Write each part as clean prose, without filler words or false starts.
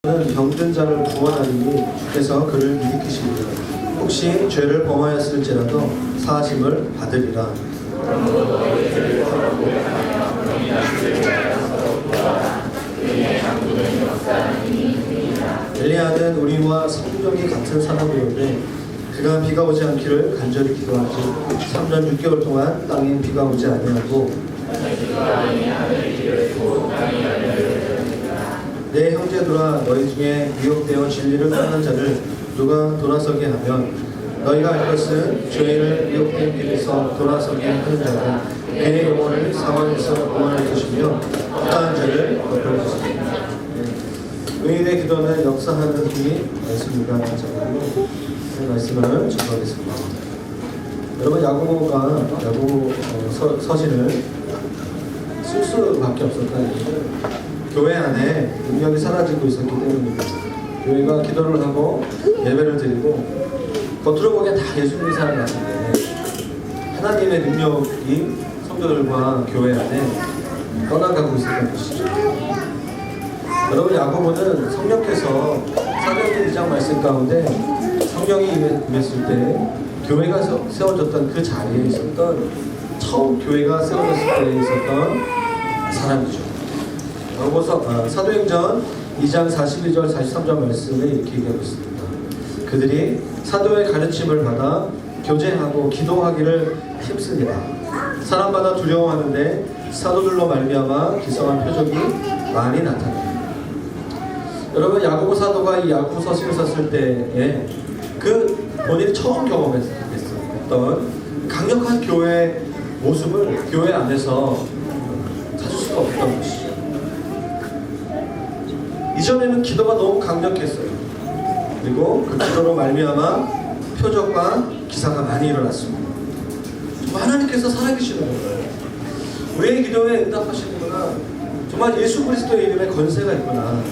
병든 자를 구원하리니 주께서 그를 일으키시리라. 혹시 죄를 범하였을지라도 사하심을 받으리라. 엘리야는 우리와 성경이 같은 사람이었는데 그가 비가 오지 않기를 간절히 기도하지 3년 6개월 동안 땅에 비가 오지 아니하고 내 형제들아 너희 중에 미혹되어 진리를 떠난 자를 누가 돌아서게 하면 너희가 알 것은 죄인을 미혹된 길에서 돌아서게 하는 자는 그의 영혼을 사망에서 구원할 것이며 어떠한 죄를 덮을 것입니다. 의인의 기도는 역사하는 힘이 말씀입니다. 말씀을 전하겠습니다. 여러분 야고보가 서신을 쓸 수밖에 없었다는 것은 교회 안에 능력이 사라지고 있었기 때문입니다. 교회가 기도를 하고 예배를 드리고 겉으로 보기엔 다 예수님이 살아났는데 하나님의 능력이 성도들과 교회 안에 떠나가고 있었던 것이죠. 여러분 야고보는 성령께서 사도행전 2장 말씀 가운데 성령이 임했을 때 교회가 세워졌던 그 자리에 있었던 처음 교회가 세워졌을 때 있었던 사람이죠. 사도행전 2장 42절 43절 말씀에 이렇게 얘기하고 있습니다. 그들이 사도의 가르침을 받아 교제하고 기도하기를 힘쓰니라. 사람마다 두려워하는데 사도들로 말미암아 기성한 표적이 많이 나타납니다. 여러분 야고보 사도가 이 야고보 서신을 썼을 때에 그 본인이 처음 경험했던 강력한 교회의 모습을 교회 안에서 찾을 수가 없었던 것이죠. 이전에는 기도가 너무 강력했어요. 그리고 그 기도로 말미암아 표적과 기사가 많이 일어났습니다. 정말 하나님께서 살아계시는 거예요. 우리의 기도에 응답하시는구나. 정말 예수 그리스도의 이름에 건세가 있구나.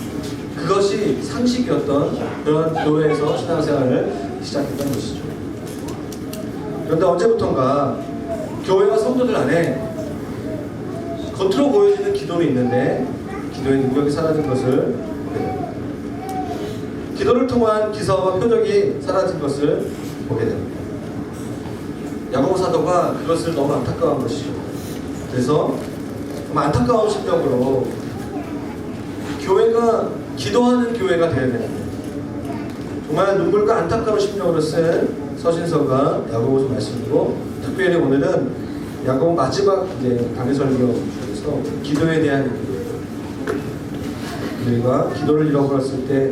그것이 상식이었던 그런 교회에서 신앙생활을 시작했던 것이죠. 그런데 언제부턴가 교회와 성도들 안에 겉으로 보여지는 기도는 있는데 기도의 능력이 사라진 것을 보게 됩니다. 기도를 통한 기사와 표적이 사라진 것을 보게 됩니다. 야고보 사도가 그것을 너무 안타까운 것이죠. 그래서 정말 안타까운 심정으로 교회가 기도하는 교회가 되어야 됩니다. 정말 눈물과 안타까운 심정으로 쓴 서신서가 야고보서 말씀이고 특별히 오늘은 야고보 마지막 강해 설교 중에서 기도에 대한 우리가 기도를 잃어버렸을 때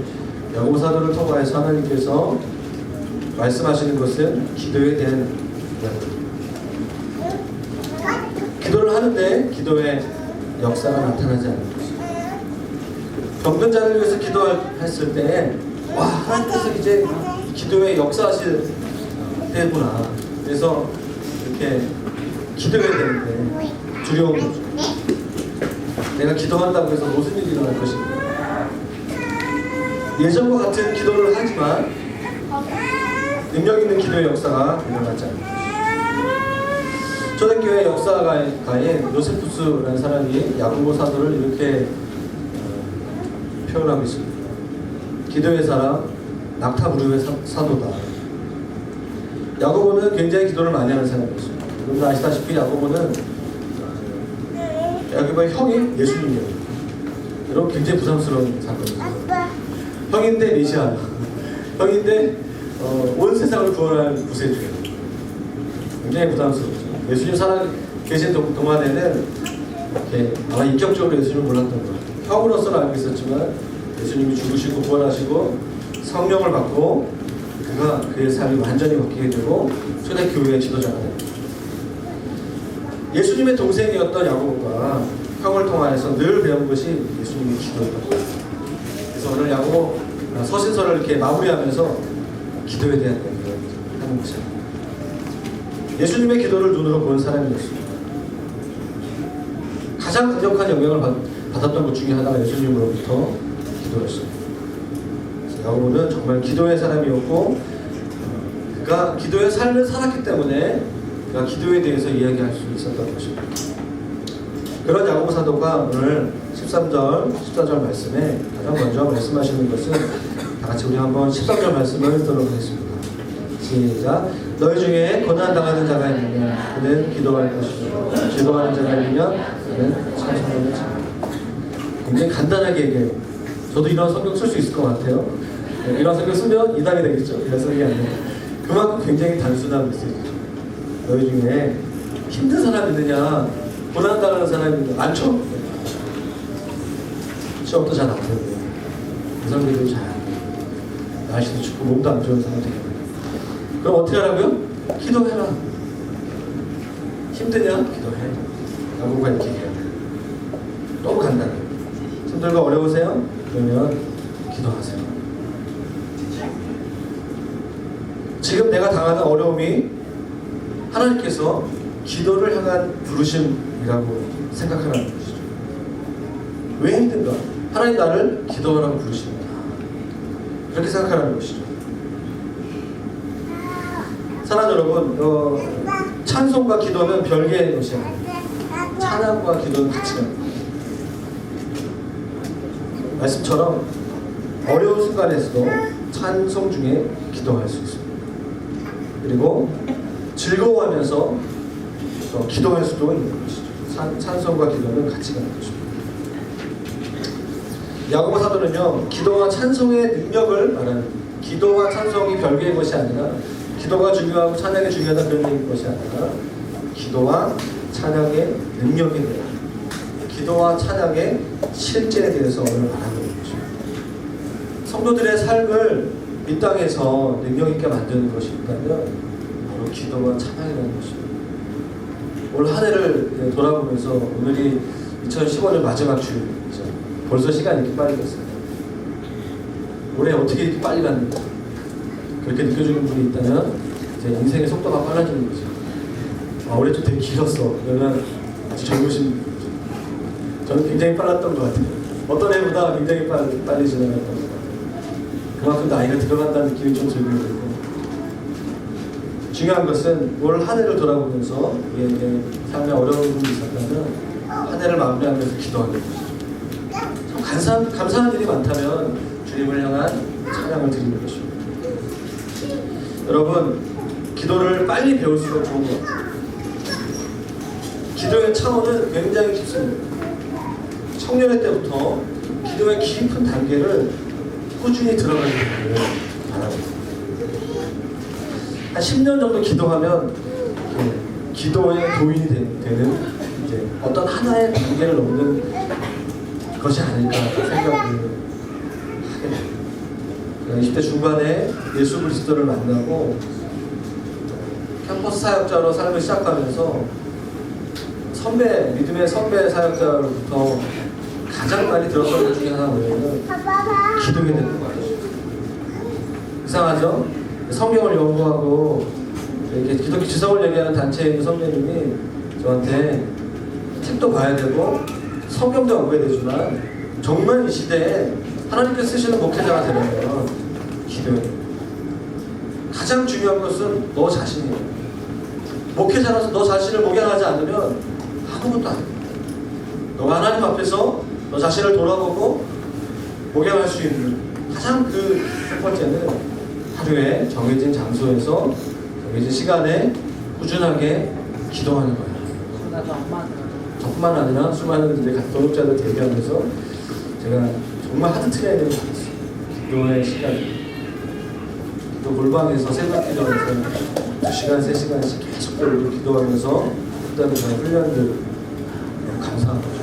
야고보 사도를 통하여서 하나님께서 말씀하시는 것은 기도에 대한 이야기입니다. 기도를 하는데 기도의 역사가 나타나지 않는 것입니다. 병든 자를 위해서 기도했을 때 와 하나님께서 이제 기도에 역사하실 때구나. 그래서 이렇게 기도해야 되는데 두려운 거죠. 내가 기도한다고 해서 무슨 일이 일어날 것인가. 예전과 같은 기도를 하지만 능력 있는 기도의 역사가 일어나지 않는 것이죠. 초대교회 역사가인 요세푸스라는 사람이 야고보 사도를 이렇게 표현하고 있습니다. 기도의 사람, 낙타무릎의 사도다. 야고보는 굉장히 기도를 많이 하는 사람이었습니다. 여러분 아시다시피 야고보의 형이 예수님이에요. 여러분 굉장히 부담스러운 사건이죠. 형인데 메시아, 형인데 온 세상을 구원할 구세주예요. 굉장히 부담스럽죠. 예수님 살아 계신 동안에는 이렇게 아마 인격적으로 예수님을 몰랐던 것 같아요. 형으로서는 알고 있었지만 예수님이 죽으시고 부활하시고 성령을 받고 그가 그의 삶이 완전히 바뀌게 되고 초대교회의 지도자가 됩니다. 예수님의 동생이었던 야고보가 형을 통하여서 늘 배운 것이 예수님의 기도였던 거예요. 그래서 오늘 야고보 서신서를 이렇게 마무리하면서 기도에 대한 얘기를 하는 것이죠. 예수님의 기도를 눈으로 본 사람이었습니다. 가장 강력한 영향을 받았던 것 중에 하나가 예수님으로부터 기도였습니다. 야고보는 정말 기도의 사람이었고 그가 기도의 삶을 살았기 때문에 그가 기도에 대해서 이야기할 수 있었던 것입니다. 그런 야고보 사도가 오늘 13절, 14절 말씀에 가장 먼저 말씀하시는 것은 다 같이 우리 한번 13절 말씀을 읽도록 하겠습니다. 시작. 너희 중에 고난당하는 자가 있느냐 그는 기도할 것이요 즐거워하는 자가 있느냐 그는 찬송하는 자. 굉장히 간단하게 얘기해요. 저도 이런 성경 쓸 수 있을 것 같아요. 이런 성경 쓰면 이단이 되겠죠. 이런 성경이 아니라 그만큼 굉장히 단순한 메시지죠. 너희 중에 힘든 사람 있느냐 고난당하는 사람이 있느냐 많죠? 시험도 잘 안 되고 이성들도 잘 안 되고 날씨도 춥고 몸도 안 좋은 사람 되게 많아요. 그럼 어떻게 하라고요? 기도해라. 힘드냐? 기도해. 야고보가 이렇게 얘기해요. 너무 간단해요. 힘들고 어려우세요? 그러면 기도하세요. 지금 내가 당하는 어려움이 하나님께서 기도를 향한 부르심이라고 생각하라는 것이죠. 왜 힘든가? 하나님 나를 기도하라고 부르십니다. 그렇게 생각하라는 것이죠. 사랑하는 여러분, 찬송과 기도는 별개의 것이 아닙니다. 찬양과 기도는 같이 갑니다. 말씀처럼 어려운 순간에서도 찬송 중에 기도할 수 있습니다. 그리고 즐거워하면서 기도할 수도 있는 것이죠. 찬송과 기도는 같이 가는 것입니다. 야고보 사도는요, 기도와 찬송의 능력을 말하는, 기도와 찬송이 별개의 것이 아니라 기도가 중요하고 찬양이 중요하다 그런 것이 아니라 기도와 찬양의 능력에 대한, 기도와 찬양의 실제에 대해서 오늘 말하는 것입니다. 성도들의 삶을 이 땅에서 능력 있게 만드는 것이 있다면 바로 기도와 찬양이라는 것입니다. 올 한 해를 돌아보면서 오늘이 2015년 마지막 주일이죠. 벌써 시간이 이렇게 빨리 갔어요. 올해 어떻게 이렇게 빨리 갔는가? 그렇게 느껴지는 분이 있다면 제 인생의 속도가 빨라지는 거죠. 올해 좀 되게 길었어. 그러면 아주 젊으신 분이죠. 저는 굉장히 빨랐던 것 같아요. 어떤 해보다 굉장히 빨리 지나갔던 것 같아요. 그만큼 나이가 들어간다는 느낌이 좀 들고 있고, 중요한 것은 올 한 해를 돌아보면서 우리에게 삶에 어려운 부분이 있었다면 한 해를 마무리하면서 기도하는 것이죠. 참 감사한 일이 많다면 주님을 향한 찬양을 드리는 것입니다. 여러분, 기도를 빨리 배울수록 좋은 것 같아요. 기도의 차원은 굉장히 깊습니다. 청년의 때부터 기도의 깊은 단계를 꾸준히 들어가는 것을 바랍니다. 한 10년 정도 기도하면 기도의 도인이 되는 이제 어떤 하나의 단계를 넘는 것이 아닐까 생각을 하게 됩니다. 20대 중반에 예수 그리스도를 만나고 캠퍼스 사역자로 삶을 시작하면서 믿음의 선배 사역자로부터 가장 많이 들었던 것 중에 하나 뭐냐면 기도게 되는 거예요. 이상하죠? 성경을 연구하고 이렇게 기독교 지성을 얘기하는 단체에 있는 선배님이 저한테 책도 봐야 되고 성경도 연구해야 되지만 정말 이 시대에 하나님께서 쓰시는 목회자가 되려면 기도해야 돼요. 가장 중요한 것은 너 자신이에요. 목회자라서 너 자신을 목양하지 않으면 아무것도 안 돼. 너가 하나님 앞에서 너 자신을 돌아보고 목양할 수 있는 가장 첫 번째는 하루에 정해진 장소에서 정해진 시간에 꾸준하게 기도하는 거예요. 저뿐만 아니라 수많은 이제 동역자들 대비하면서 제가 정말 하드 트레이닝을 받았어요. 기도의 시간. 또 골방에서 새벽 기도하면서 2시간, 3시간씩 계속 기도하면서 그다음에 저희 훈련들 너무 감사한 거죠.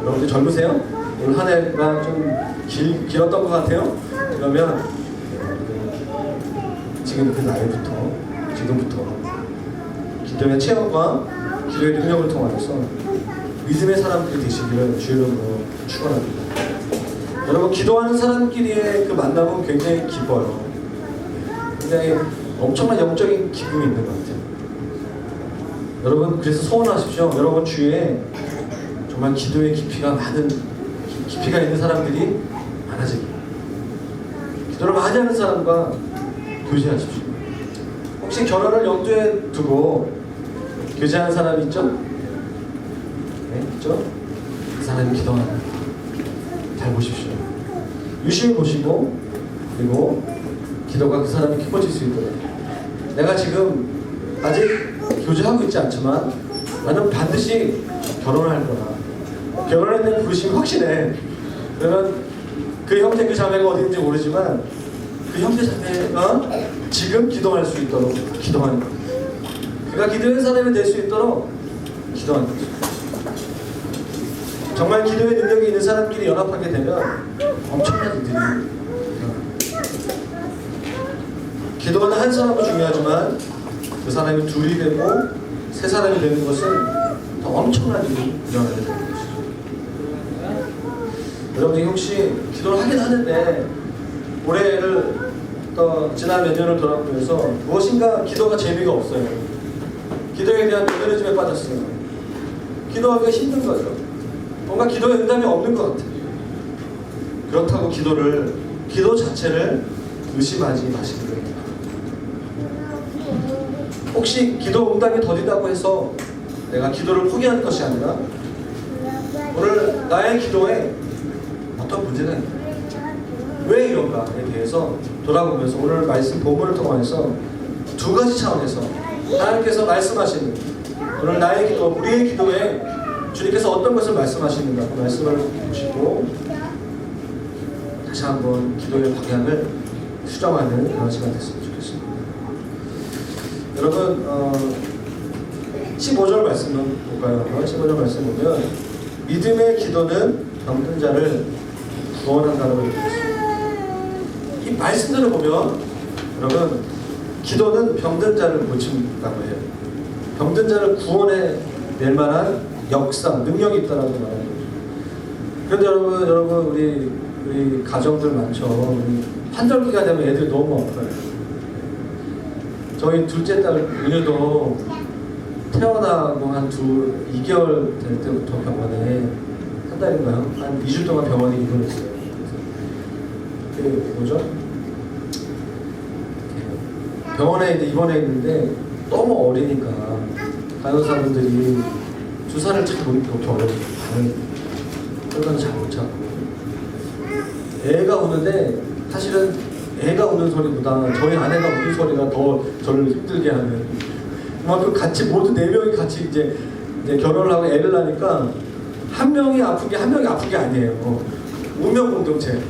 여러분들 젊으세요? 올 한 해가 좀 길었던 것 같아요? 그러면 지금부터 기도의 체험과 기도의 능력을 통해서 믿음의 사람들이 되시기를 주의 이름으로 축원합니다. 여러분, 기도하는 사람끼리의 그 만남은 굉장히 기뻐요. 굉장히 엄청난 영적인 기쁨이 있는 것 같아요. 여러분, 그래서 소원하십시오. 여러분 주위에 정말 기도의 깊이가 있는 사람들이 많아지길. 기도를 많이 하는 사람과 교제하십시오. 혹시 결혼을 염두에 두고 교제한 사람 있죠? 네, 있죠? 그 사람이 기도하는. 잘 보십시오. 유심히 보시고, 그리고 기도가 그 사람이 깊어질 수 있도록. 내가 지금 아직 교제하고 있지 않지만 나는 반드시 결혼할 거다. 결혼에 대한 부르심이 확신해. 그러면 그 형제 그 자매가 어디인지 모르지만 그 형제 자매가 지금 기도할 수 있도록 기도하는 거예요. 그가 기도의 사람이 될 수 있도록 기도하는 거죠. 정말 기도의 능력이 있는 사람끼리 연합하게 되면 엄청난 일들이 일어납니다. 기도하는 한 사람도 중요하지만 그 사람이 둘이 되고 세 사람이 되는 것은 더 엄청난 일이 일어나게 되는 것이죠. 여러분이 혹시 기도를 하긴 하는데 올해를 또 지난 몇 년을 돌아보면서 무엇인가 기도가 재미가 없어요. 기도에 대한 메커니즘에 빠졌어요. 기도하기가 힘든 거죠. 뭔가 기도에 응답이 없는 것 같아요. 그렇다고 기도 자체를 의심하지 마시기 바랍니다. 혹시 기도 응답이 더디다고 해서 내가 기도를 포기하는 것이 아니라 오늘 나의 기도에 어떤 문제가 있나? 왜 이런가에 대해서 돌아보면서 오늘 말씀 본문을 통해서 두 가지 차원에서 하나님께서 말씀하시는 오늘 나의 기도, 우리의 기도에 주님께서 어떤 것을 말씀하시는가 그 말씀을 보시고 다시 한번 기도의 방향을 수정하는 그런 시간 됐으면 좋겠습니다. 여러분 15절 말씀을 볼까요? 15절 말씀 보면 믿음의 기도는 병든 자를 구원한다고 얘기했습니다. 이 말씀들을 보면 여러분 기도는 병든 자를 고친다고 해요. 병든 자를 구원해 낼 만한 역사, 능력이 있다라고 말하는 거죠. 그런데 여러분 우리 가정들 많죠. 우리 환절기가 되면 애들이 너무 아파요. 저희 둘째 딸 은유도 태어나고 한 2개월 될 때부터 병원에 한 달인가요? 한 2주 동안 병원에 입원했어요. 그 뭐죠? 병원에 입원해 있는데 너무 어리니까 간호사분들이 주사를 잘 못 놓기 어려워요. 혈관을 잘 못 찾고 애가 우는데 사실은 애가 우는 소리보다 저희 아내가 우는 소리가 더 저를 힘들게 하는 그만큼 같이 모두 4명이 같이 이제 결혼을 하고 애를 낳으니까 한 명이 아픈 게 한 명이 아픈 게 아니에요. 운명 공동체.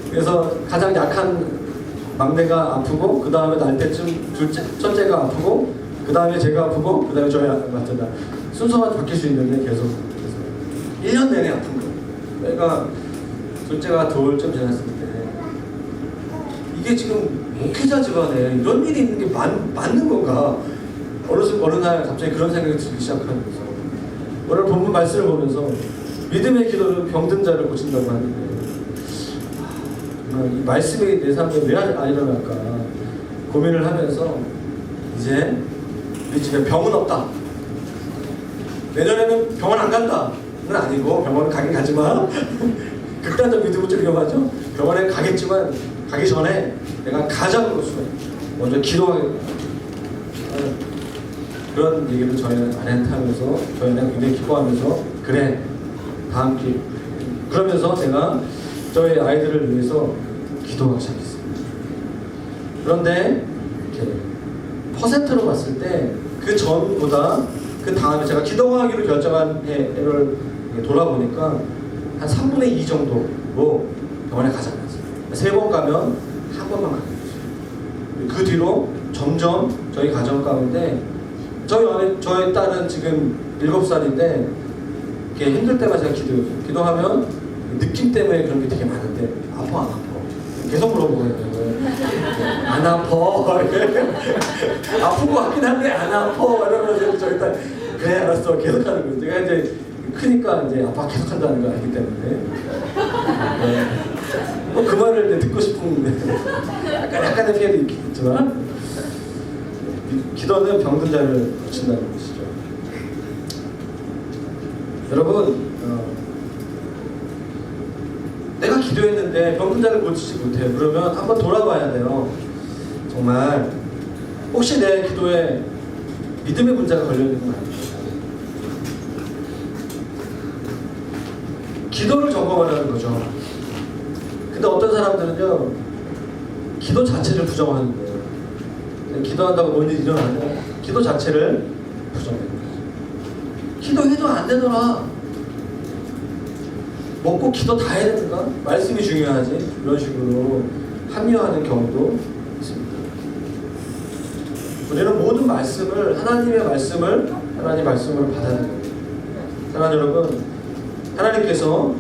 그래서 가장 약한 막내가 아프고 그 다음에 날 때쯤 첫째가 아프고 그 다음에 제가 아프고 그 다음에 저희 맞잖아. 순서가 바뀔 수 있는데 계속 1년 내내 아픈 거예요. 그러니까 둘째가 돌쯤 지났을 때 이게 지금 목회자 집안에 이런 일이 있는 게 맞는 건가? 어느 날 갑자기 그런 생각이 들기 시작하면서 오늘 본문 말씀을 보면서 믿음의 기도는 병든 자를 고친다고 하는데 이 말씀이 내 삶에 왜 안 일어날까 고민을 하면서 이제 우리 집에 병은 없다. 내년에는 병원 안 간다. 는 아니고 병원은 가긴 가지만 극단적 믿음은 좀 위험하죠. 병원에 가겠지만 가기 전에 내가 가장으로서 먼저 기도하겠다. 그런 얘기를 저희 아내한테 하면서 저희 아내가 굉장히 기뻐하면서 그래 다 함께 그러면서 제가 저희 아이들을 위해서 기도하기 시작했어요. 그런데 이렇게 퍼센트로 봤을 때 그 전보다 그 다음에 제가 기도하기로 결정한 해를 돌아보니까 한 3분의 2 정도로 병원에 가지 않았어요. 3번 가면 한 번만 가는 거죠. 그 뒤로 점점 저희 가정 가운데 저희 딸은 지금 7살인데 이렇게 힘들 때마다 제가 기도하면 느낌 때문에 그런 게 되게 많은데 아파 안 아파? 계속 물어보거든요. 안 아파? 아픈 거 같긴 한데 안 아파? 이러면서 저희 딸 그래 알았어 계속 하는 거예요. 제가 이제 크니까 이제 아빠 계속 한다는 걸 알기 때문에 뭐 그 말을 이제 듣고 싶은데 약간의 피해도 있겠지만 기도는 병든 자를 고친다는 것이죠. 여러분 내가 기도했는데 병든 자를 고치지 못해요. 그러면 한번 돌아봐야 돼요. 정말 혹시 내 기도에 믿음의 문제가 걸려있는 건 아닙니다. 기도를 점검하라는 거죠. 근데 어떤 사람들은요, 기도 자체를 부정하는 거예요. 기도한다고 뭔 일이 일어나냐? 기도 자체를 부정해요. 기도해도 안 되더라. 먹고 기도 다 해야 되는가? 말씀이 중요하지. 이런 식으로 합리화하는 경우도 있습니다. 우리는 모든 말씀을, 하나님의 말씀을 하나님 말씀으로 받아들여야 돼요. 사랑하는 여러분, 하나님께서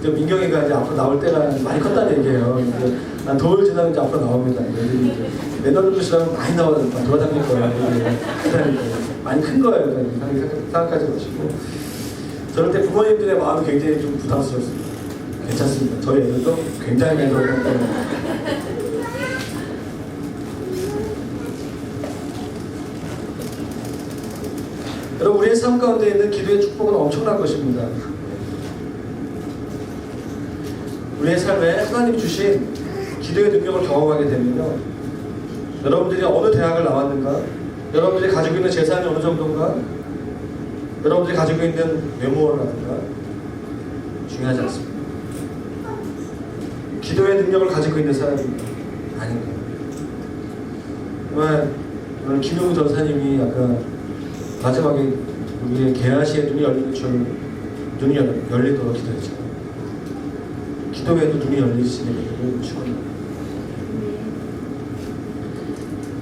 민경이가 이제 앞으로 나올 때가 많이 컸다는 얘기예요. 난 돌 지나면 이제 앞으로 나옵니다. 애들이 이제 내년도 시라면 많이 돌아다닐 거야. 많이 큰 거예요. 생각하지 마시고. 저럴 때 부모님들의 마음이 굉장히 좀 부담스럽습니다. 괜찮습니다. 저희 애들도 굉장히 많이 돌아다닐 거예요. 여러분, 우리의 삶 가운데 있는 기도의 축복은 엄청난 것입니다. 우리의 삶에 하나님이 주신 기도의 능력을 경험하게 되면요, 여러분들이 어느 대학을 나왔는가, 여러분들이 가지고 있는 재산이 어느 정도인가, 여러분들이 가지고 있는 외모라든가 중요하지 않습니다. 기도의 능력을 가지고 있는 사람이 아닌가. 정말 오늘 김용우 전사님이 아까 마지막에 우리의 개아시의 눈이 열리도록 기도했죠. 기도에도 눈이 열리시는 분들을 축원합니다.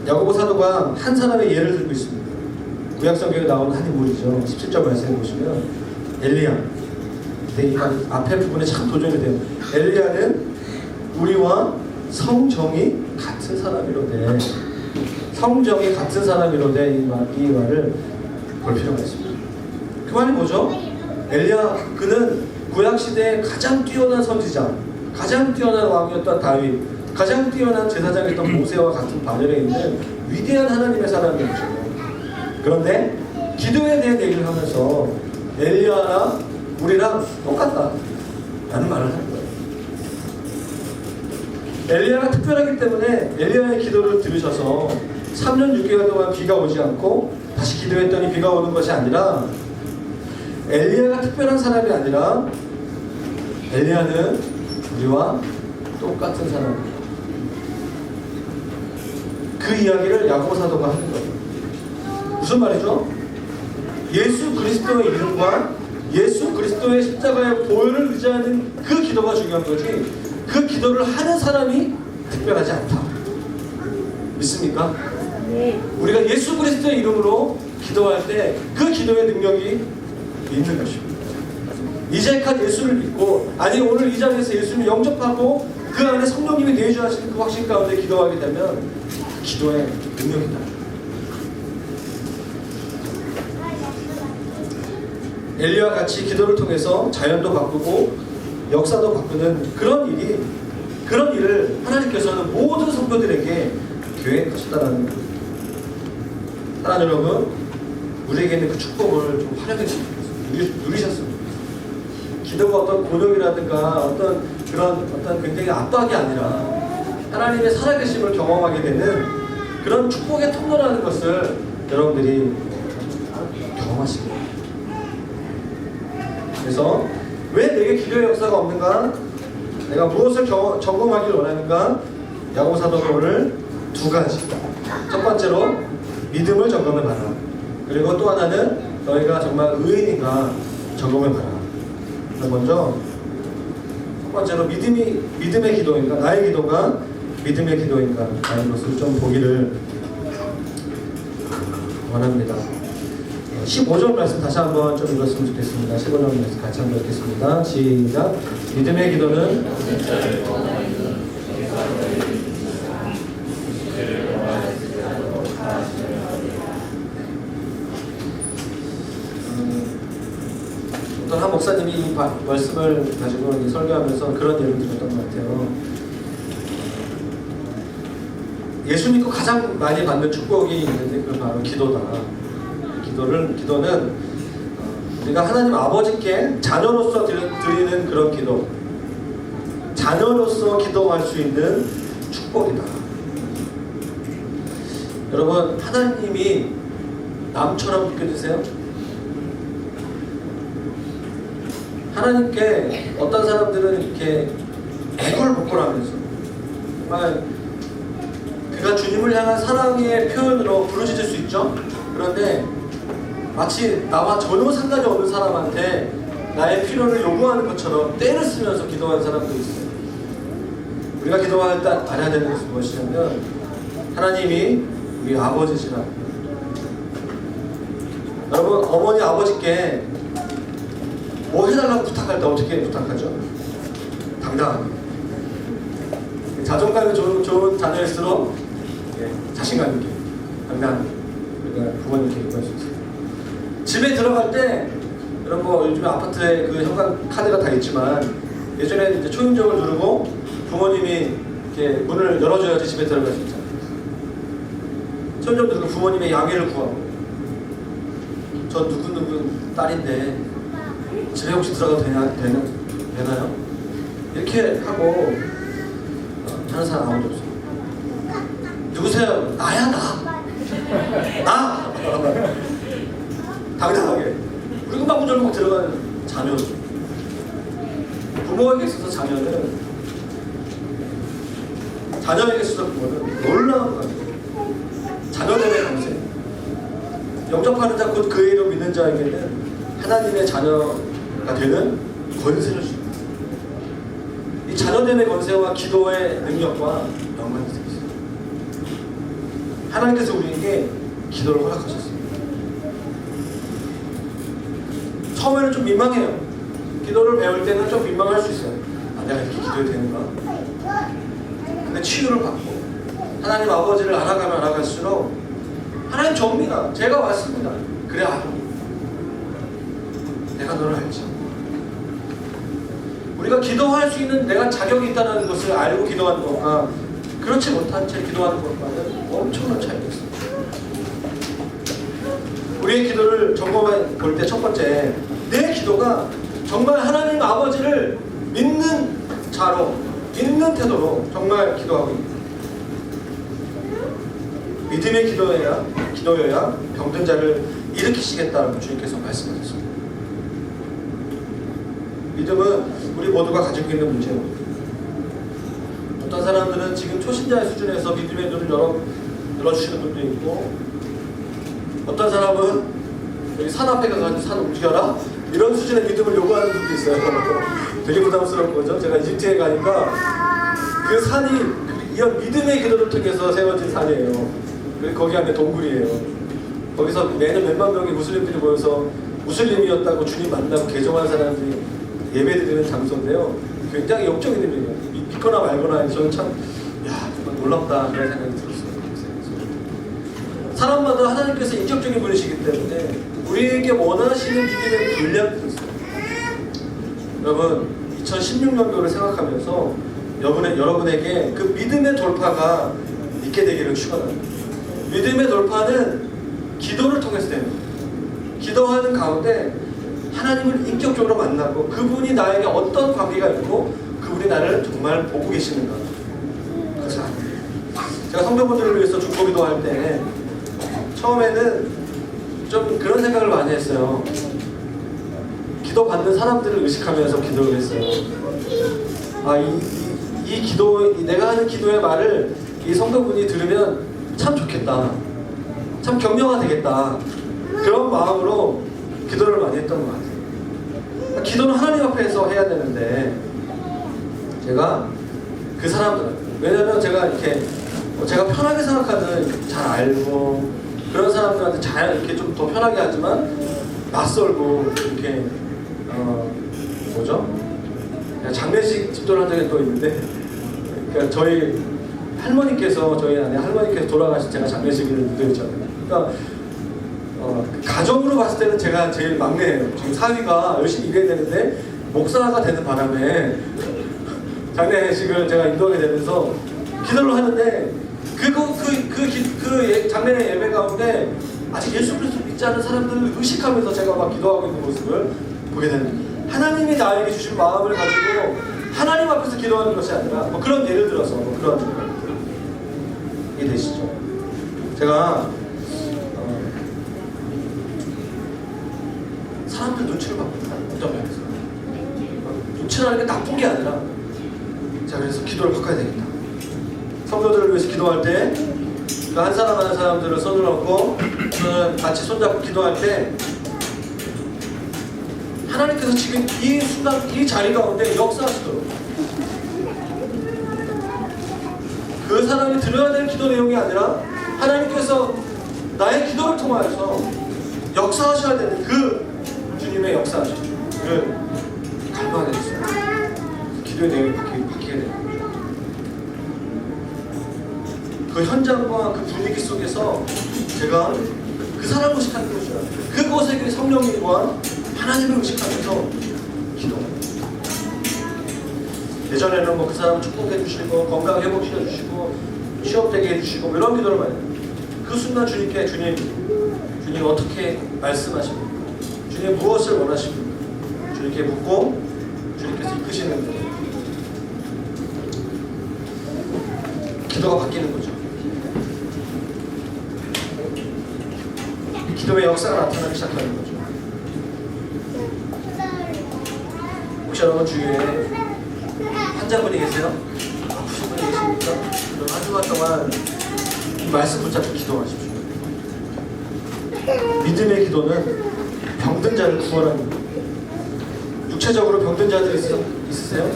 야고보 사도가 한 사람의 예를 들고 있습니다. 구약성경에 나오는 한 인물이죠. 17절 말씀해 보시면 엘리야. 이 앞에 부분에 참 도전이 돼요. 엘리야는 우리와 성정이 같은 사람이로되, 성정이 같은 사람이로되, 이 말을 볼 필요가 있습니다. 그 말이 뭐죠? 엘리야, 그는 구약시대의 가장 뛰어난 선지자, 가장 뛰어난 왕이었던 다윗, 가장 뛰어난 제사장이었던 모세와 같은 반열에 있는 위대한 하나님의 사람이었죠. 그런데 기도에 대한 얘기를 하면서 엘리야나 우리랑 똑같다 라는 말을 하는 거예요. 엘리야가 특별하기 때문에 엘리야의 기도를 들으셔서 3년 6개월 동안 비가 오지 않고 다시 기도했더니 비가 오는 것이 아니라, 엘리야가 특별한 사람이 아니라 엘리야는 우리와 똑같은 사람입니다. 그 이야기를 야고보 사도가 하는 거예요. 무슨 말이죠? 예수 그리스도의 이름과 예수 그리스도의 십자가의 보혈을 의지하는 그 기도가 중요한 거지, 그 기도를 하는 사람이 특별하지 않다. 믿습니까? 네. 우리가 예수 그리스도의 이름으로 기도할 때 그 기도의 능력이 있는 것입니다. 이제껏 예수를 믿고, 아니 오늘 이 자리에서 예수를 영접하고 그 안에 성령님이 내주하시는 그 확신 가운데 기도하게 되면 그 기도의 능력이 나요. 엘리야와 같이 기도를 통해서 자연도 바꾸고 역사도 바꾸는 그런 일을 하나님께서는 모든 성도들에게 계획하셨다라는 겁니다. 사랑하는 여러분, 우리에게 있는 그 축복을 좀 활용해서 누리셨습니다. 기도가 어떤 곤욕이라든가 어떤 굉장히 압박이 아니라 하나님의 살아계심을 경험하게 되는 그런 축복의 통로라는 것을 여러분들이 경험하시고, 그래서 왜 내게 기도의 역사가 없는가? 내가 무엇을 점검하기를 원하는가? 야고보 사도가 오늘 두 가지. 첫 번째로 믿음을 점검해봐라. 그리고 또 하나는 너희가 정말 의인인가 점검해봐라. 먼저 첫 번째로 믿음의 기도인가, 나의 기도가 믿음의 기도인가 라는 것을 좀 보기를 원합니다. 15절 말씀 다시 한번 좀 읽었으면 좋겠습니다. 15절 말씀 같이 한번 읽겠습니다. 시작. 믿음의 기도는 어떤 한 목사님이 이 말씀을 가지고 설교하면서 그런 예를 들었던 것 같아요. 예수 믿고 가장 많이 받는 축복이 있는데 그 바로 기도다. 기도는 우리가 하나님 아버지께 자녀로서 드리는 그런 기도, 자녀로서 기도할 수 있는 축복이다. 여러분, 하나님이 남처럼 느껴지세요? 하나님께 어떤 사람들은 이렇게 애걸복걸하면서 정말 그가 주님을 향한 사랑의 표현으로 부르짖을 수 있죠. 그런데 마치 나와 전혀 상관이 없는 사람한테 나의 필요를 요구하는 것처럼 떼를 쓰면서 기도하는 사람도 있어요. 우리가 기도할 때 알아야 되는 것은 무엇이냐면 하나님이 우리 아버지시라. 여러분, 어머니 아버지께 뭐 해달라고 부탁할 때 어떻게 부탁하죠? 당당하게. 자존감이 좋은 자녀일수록 자신감 있게 당당하게 우리가 부모님께 요구할 수 있어요. 집에 들어갈 때 이런 거 요즘에 아파트에 그 현관 카드가 다 있지만 예전에는 이제 초인종을 누르고 부모님이 이렇게 문을 열어줘야지 집에 들어갈 수 있잖아요. 초인종 누르고 부모님의 양해를 구하고 저 누구 딸인데 집에 혹시 들어가도 되나요? 이렇게 하고 하는 사람 아무도 없어요. 누구세요? 나야 나? 당당하게 우리 금방 열고 들어가는 자녀. 부모에게 있어서 자녀에게 있어서 부모는 놀라운 거예요. 자녀됨의 강세. 영접하는 자 곧 그의 이름 믿는 자에게는 하나님의 자녀가 되는 권세를 줍니다. 이 자녀됨의 권세와 기도의 능력과 연관이 되어 있어요. 하나님께서 우리에게 기도를 허락하셨습니다. 처음에는 좀 민망해요. 기도를 배울 때는 좀 민망할 수 있어요. 내가 이렇게 기도해도 되는가? 근데 치유를 받고 하나님 아버지를 알아가면 알아갈수록 하나님 접니다. 제가 왔습니다. 그래 알아. 내가 너를 알지. 우리가 기도할 수 있는 내가 자격이 있다는 것을 알고 기도하는 것과 그렇지 못한 채 기도하는 것과는 엄청난 차이가 있습니다. 우리의 기도를 점검해 볼 때 첫 번째, 내 기도가 정말 하나님 아버지를 믿는 자로, 믿는 태도로 정말 기도하고 있다. 믿음의 기도여야 병든 자를 일으키시겠다라고 주님께서 말씀하셨습니다. 믿음은 우리 모두가 가지고 있는 문제입니다. 어떤 사람들은 지금 초신자의 수준에서 믿음의 눈을 열어주시는 분도 있고, 어떤 사람은 여기 산 앞에 가서 산 움직여라? 이런 수준의 믿음을 요구하는 분도 있어요. 되게 부담스러운 거죠. 제가 이집트에 가니까 그 산이 이런 믿음의 기도를 통해서 세워진 산이에요. 거기 안에 동굴이에요. 거기서 매년 몇만 명의 무슬림들이 모여서 무슬림이었다고 주님 만나고 개종한 사람들이 예배드리는 장소인데요. 굉장히 역적인 의미예요. 믿거나 말거나. 저는 참 정말 놀랍다 그런 생각이 들었어요. 사람마다 하나님께서 인격적인 분이시기 때문에 우리에게 원하시는 믿음의 분량이 있어요. 여러분, 2016년도를 생각하면서 여러분에게 그 믿음의 돌파가 있게 되기를 축원합니다. 믿음의 돌파는 기도를 통해서 됩니다. 기도하는 가운데 하나님을 인격적으로 만나고 그분이 나에게 어떤 관계가 있고 그분이 나를 정말 보고 계시는가, 그것을 압니다. 제가 성도분들을 위해서 중보기도 할 때 처음에는 좀 그런 생각을 많이 했어요. 기도 받는 사람들을 의식하면서 기도를 했어요. 이 기도, 내가 하는 기도의 말을 이 성도분이 들으면 참 좋겠다, 참 격려가 되겠다, 그런 마음으로 기도를 많이 했던 것 같아요. 기도는 하나님 앞에서 해야 되는데 제가 그 사람들한테, 왜냐면 제가 이렇게 제가 편하게 생각하는 잘 알고 그런 사람들한테 잘 이렇게 좀 더 편하게 하지만 낯설고 이렇게 장례식 집도를 한 적이 또 있는데, 그러니까 저희 할머니께서, 저희 아내 할머니께서 돌아가신 제가 장례식을 드렸잖아요. 그러니까 가정으로 봤을 때는 제가 제일 막내예요. 지금 사위가 열심히 일해야 되는데 목사가 되는 바람에 장례식을 제가 인도하게 되면서 기도를 하는데 그 장례 예배 가운데 아직 예수 그리스도 믿지 않은 사람들을 의식하면서 제가 막 기도하고 있는 모습을 보게 됩니다. 하나님이 나에게 주신 마음을 가지고 하나님 앞에서 기도하는 것이 아니라 그런 예를 들어서 그런 이해 되시죠? 제가 사람들 눈치를 봤거든요. 어떤 면에서 눈치라는 게 나쁜 게 아니라, 자, 그래서 기도를 바꿔야 되겠다. 성도들을 위해서 기도할 때 한 사람 한 사람들을 손을 얹고 저는 같이 손잡고 기도할 때 하나님께서 지금 이 순간 이 자리 가운데 역사하시도록, 그 사람이 들어야 될 기도 내용이 아니라 하나님께서 나의 기도를 통하여서 역사하셔야 되는 그 주님의 역사하시기를 갈망하게 됐어요. 기도의 내용이 바뀌게 돼요. 그 현장과 그 분위기 속에서 제가 그 사람을 의식하는 거죠. 그곳에 성령님과 하나님을 의식하면서 기도합니다. 예전에는 뭐 그 사람을 축복해 주시고 건강 회복시켜 주시고 취업 되게 해주시고 이런 기도를 많이 해요. 그 순간 주님께 주님 어떻게 말씀하십니까? 주님 무엇을 원하십니까? 주님께 묻고 주님께서 이끄시는 거예요. 기도가 바뀌는 거죠. 기도의 역사가 나타나기 시작하는 거죠. 혹시 여러분 주위에 환자분이 계세요? 아프신 분이 계십니까? 그럼 한 주간 동안 이 말씀 붙잡고 기도하십시오. 믿음의 기도는 병든 자를 구원하는 거예요. 육체적으로 병든 자들이 있으세요?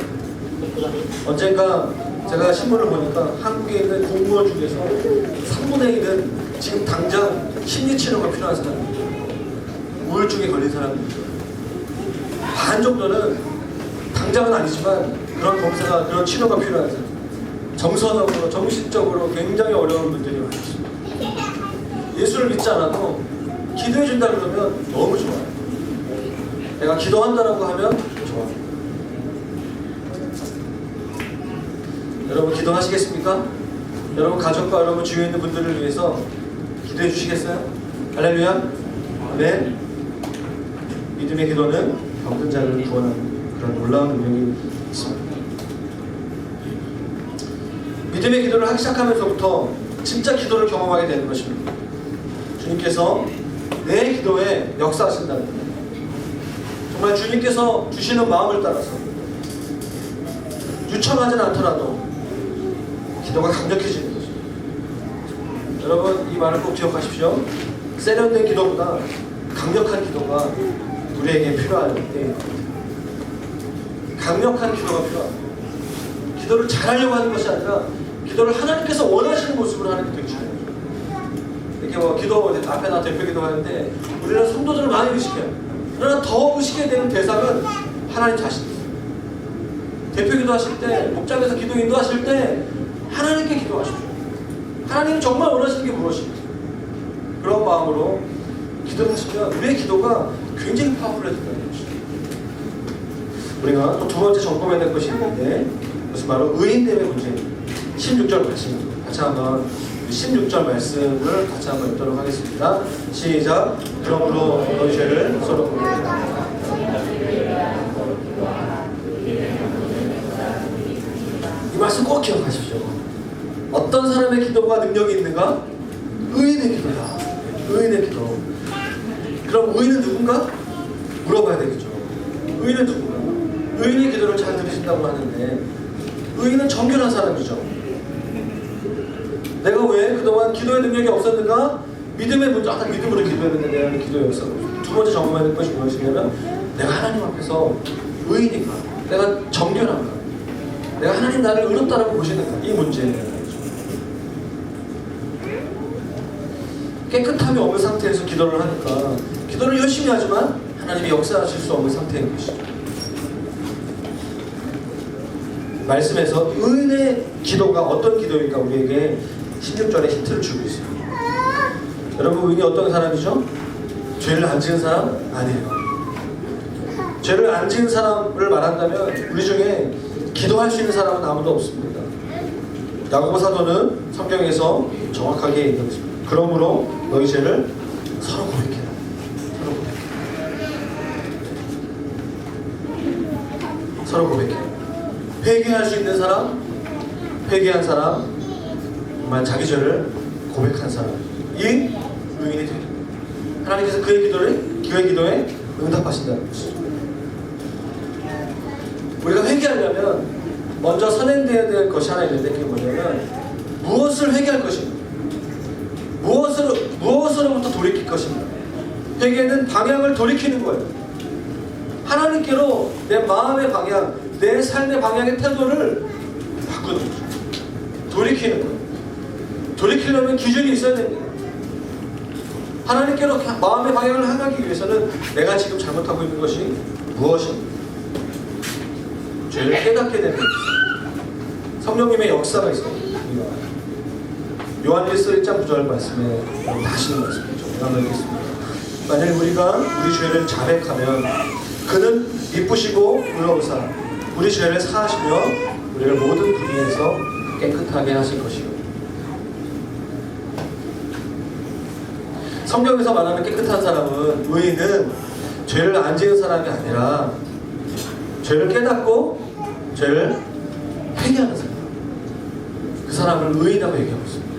언젠가 제가 신문을 보니까 한국에 있는 공무원 중에서 3분의 1은 지금 당장 심리치료가 필요한 사람입니다. 우울증에 걸린 사람입니다. 반 정도는 당장은 아니지만 그런 검사가, 그런 치료가 필요한 사람, 정서적으로, 정신적으로 굉장히 어려운 분들이 많습니다. 예수를 믿지 않아도 기도해 준다 그러면 너무 좋아요. 내가 기도한다라고 하면 좋아요. 여러분 기도하시겠습니까? 여러분 가족과 여러분 주위에 있는 분들을 위해서 기도해 주시겠어요? 할렐루야. 아멘. 믿음의 기도는 병든 자를 구원하는 그런 놀라운 능력이 있습니다. 믿음의 기도를 하기 시작하면서부터 진짜 기도를 경험하게 되는 것입니다. 주님께서 내 기도에 역사하신다는 거예요. 정말 주님께서 주시는 마음을 따라서 유창하진 않더라도 기도가 강력해지는 것입니다. 여러분 이 말을 꼭 기억하십시오. 세련된 기도보다 강력한 기도가 우리에게 필요할 때, 강력한 기도가 필요합니다. 기도를 잘하려고 하는 것이 아니라 기도를 하나님께서 원하시는 모습으로 하는 게 되게 중요해요. 이렇게 뭐 기도 앞에다 대표 기도하는데 우리는 성도들을 많이 의식해요. 그러나 더 의식해야 되는 대상은 하나님 자신이에요. 대표 기도하실 때, 목장에서 기도 인도하실 때 하나님께 기도하십시오. 하나님이 정말 원하시는 게 무엇입니까? 그런 마음으로 기도를 하시면 우리의 기도가 굉장히 파워풀해진다는 것이죠. 우리가 또 두 번째 점검해야 될 것이 있는데 그것은 바로 의인됨의 문제입니다. 16절 말씀 같이 한번 16절 말씀을 같이 한번 읽도록 하겠습니다. 시작. 그러므로 너희 죄를 서로 고백하라. 이 말씀 꼭 기억하십시오. 어떤 사람의 기도가 능력이 있는가? 의인의 기도다. 의인의 기도. 그럼 의인은 누군가? 물어봐야 되겠죠. 의인은 누군가? 의인의 기도를 잘 들으신다고 하는데 의인은 정결한 사람이죠. 내가 왜 그동안 기도의 능력이 없었는가? 믿음의 문제, 아까 믿음으로 기도했는데 내가 기도에 없어. 두 번째 점검해야 될 것이 무엇이냐면 내가 하나님 앞에서 의인인가? 내가 정결한가? 내가 하나님 나를 의롭다라고 보시는가? 이 문제예요. 깨끗함이 없는 상태에서 기도를 하니까 기도를 열심히 하지만 하나님이 역사하실 수 없는 상태인 것이죠. 말씀에서 의인의 기도가 어떤 기도일까 우리에게 16절에 힌트를 주고 있어요. 여러분 의인이 어떤 사람이죠? 죄를 안 지은 사람? 아니에요. 죄를 안 지은 사람을 말한다면 우리 중에 기도할 수 있는 사람은 아무도 없습니다. 야고보 사도는 성경에서 정확하게 얘기했습니다. 그러므로 너희 죄를 서로 고백해라. 서로 고백해라. 서로 고백해라. 회개할 수 있는 사람, 회개한 사람, 정말 자기 죄를 고백한 사람. 이 의인이 되는 거예요. 하나님께서 그의 기도에 응답하신다는 것이죠. 우리가 회개하려면 먼저 선행되어야 될 것이 하나 있는데 그게 뭐냐면 무엇을 회개할 것인가, 무엇으로부터 돌이킬 것인가. 회개는 방향을 돌이키는 거예요. 하나님께로 내 마음의 방향, 내 삶의 방향의 태도를 바꾸는 거죠. 돌이키는 거예요. 돌이키려면 기준이 있어야 됩니다. 하나님께로 마음의 방향을 향하기 위해서는 내가 지금 잘못하고 있는 것이 무엇인가, 죄를 깨닫게 되는 것입니다. 성령님의 역사가 있어요. 요한일서 1장 9절 말씀에 다시는 말씀이죠. 한번 읽겠습니다. 만약 우리가 우리 죄를 자백하면 그는 미쁘시고 의로우사 우리 죄를 사하시며 우리를 모든 불의에서 깨끗하게 하실 것이요. 성경에서 말하는 깨끗한 사람은, 의인은 죄를 안 지은 사람이 아니라 죄를 깨닫고 죄를 회개하는 사람, 그 사람을 의인이라고 얘기하고 있습니다.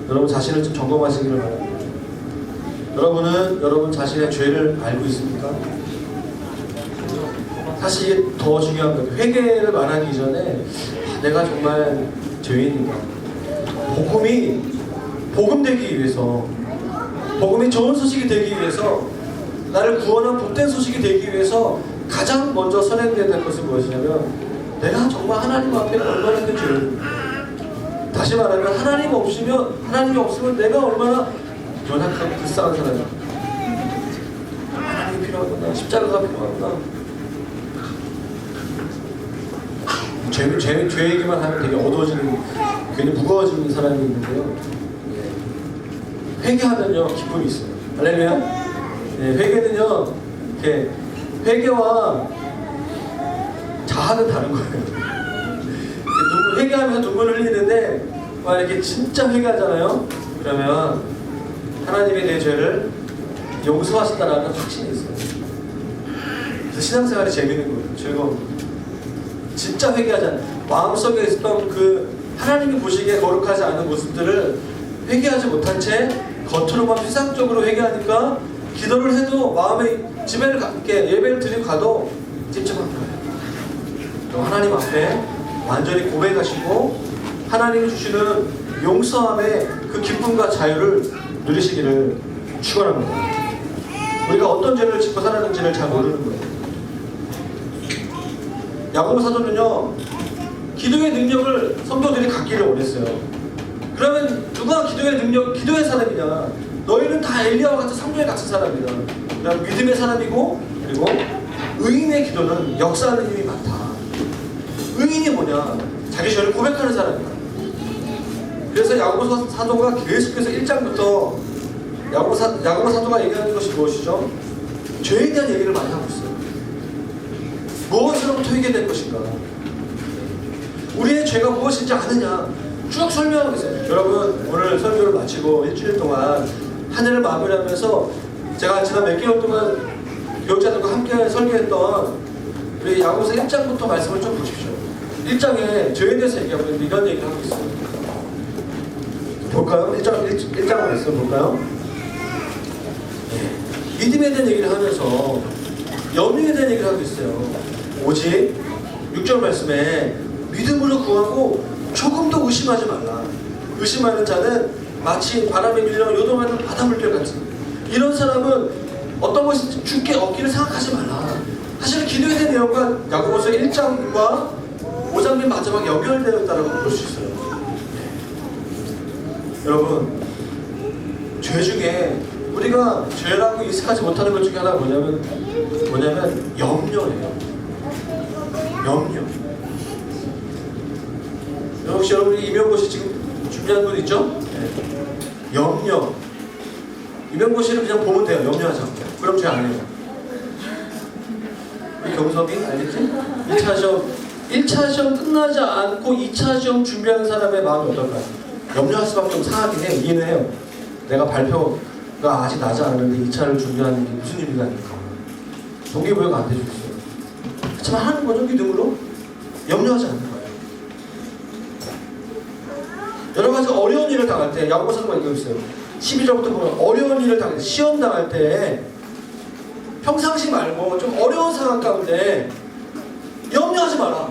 여러분 자신을 좀 점검하시기를 바랍니다. 여러분 자신의 죄를 알고 있습니까? 사실 이게 더 중요한 거예요. 회개를 말하기 전에 내가 정말 죄인인가, 복음 되기 위해서, 복음이 좋은 소식이 되기 위해서, 나를 구원한 복된 소식이 되기 위해서 가장 먼저 선행돼야 될 것은 무엇이냐면 내가 정말 하나님 앞에 얼마나 큰 죄인인가. 다시 말하면 하나님이 없으면 내가 얼마나 연약하고 불쌍한 사람이야. 하나님이 필요하구나, 십자가가 필요하구나. 죄 얘기만 하면 되게 어두워지는, 괜히 무거워지는 사람이 있는데요. 회개하면요 기쁨이 있어요. 할렐루야. 회개는요, 이렇게 회개와 자학은 다른 거예요. 회개하면서 눈물을 흘리는데 막 이렇게 진짜 회개하잖아요. 그러면 하나님이 내 죄를 용서하신다라는 확신이 있어요. 그래서 신앙생활이 재밌는 거예요. 즐거운. 진짜 회개하잖아요. 마음속에 있었던 그 하나님이 보시기에 거룩하지 않은 모습들을 회개하지 못한 채 겉으로만 피상적으로 회개하니까 기도를 해도 마음에 예배를 드리고 가도 찝찝한 거예요. 하나님 앞에 완전히 고백하시고 하나님이 주시는 용서함의 그 기쁨과 자유를 누리시기를 축원합니다. 우리가 어떤 죄를 짓고 살았는지를 잘 모르는 거예요. 야고보 사도는요, 기도의 능력을 성도들이 갖기를 원했어요. 그러면 누가 기도의 사람이냐? 너희는 다 엘리야와 같은 성도에 같은 사람이다. 그다음 믿음의 사람이고, 그리고 의인의 기도는 역사하는 힘이 많다. 의인이 뭐냐? 자기 죄를 고백하는 사람이다. 그래서 야고보 사도가 계속해서 1장부터 야고보 사도가 얘기하는 것이 무엇이죠? 죄에 대한 얘기를 많이 하고 있어요. 무엇으로부터 회개될 것인가? 우리의 죄가 무엇인지 아느냐? 쭉 설명하고 있어요. 여러분, 오늘 설교를 마치고 일주일 동안 한 해를 마무리하면서 제가 지난 몇 개월 동안 교육자들과 함께 설교했던 우리 야고보서 1장부터 말씀을 좀 보십시오. 1장에 죄에 대해서 얘기하고 있는데 이런 얘기를 하고 있어요. 볼까요? 1장 말씀 볼까요? 믿음에 대한 얘기를 하면서 염려에 대한 얘기를 하고 있어요. 오직 6절 말씀에 믿음으로 구하고 조금도 의심하지 말라. 의심하는 자는 마치 바람에 밀려 요동하는 바닷물결 같은, 이런 사람은 어떤 것이 주께 얻기를 생각하지 말라. 사실 기도에 대한 내용과 야고보서 1장과 5장 맨 마지막 연결되어 있다고 볼 수 있어요. 여러분, 죄 중에 우리가 죄라고 익숙하지 못하는 것 중에 하나가 뭐냐면 염려예요. 염려. 혹시 여러분이 임용고시 지금 준비한 분 있죠? 네. 염려. 임용고시를 그냥 보면 돼요. 염려하지 않고. 그럼 죄 안 해요. 우리 경섭이 알겠지? 1차 시험 끝나지 않고 2차 시험 준비하는 사람의 마음이 어떨까요? 염려할 수밖에 좀 상하긴 해요. 이해는 해요. 내가 발표가 아직 나지 않았는데 2차를 준비하는 게 무슨 의미가 있을까? 동기부여가 안 되겠어요. 그렇지만 하는 거죠. 믿음으로 염려하지 않는 거예요. 여러 가지 어려운 일을 당할 때, 야고보서도 얘기하고 있어요. 12절부터 보면 어려운 일을 당할 때, 시험 당할 때 평상시 말고 좀 어려운 상황 가운데 염려하지 마라.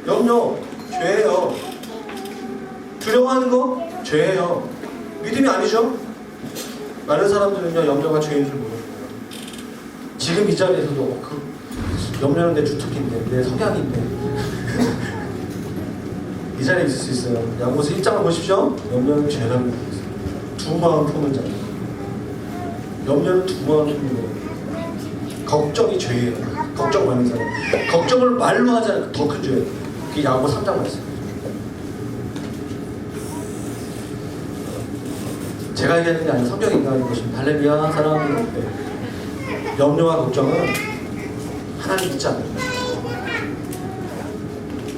염려, 죄예요. 두려워하는 거, 죄예요. 믿음이 아니죠? 많은 사람들은요, 염려가 죄인 줄 모르는 거예요. 지금 이 자리에서도 염려는 내 주특기인데, 내 성향인데 이 자리에 있을 수 있어요. 야고보서 1장을 보십시오. 염려는 죄라고 있어요. 두 마음 품은 자. 염려는 두 마음 품는 거예요. 걱정이 죄예요. 걱정 많은 사람. 걱정을 말로 하자는 더 큰 죄예요. 그게 야고보 3장 말씀. 제가 얘기하는 게 아니라 성경이 인가하는 것입니다. 할렐루야, 사랑하는 여러분들. 염려와 걱정은 하나님 믿지 않는다.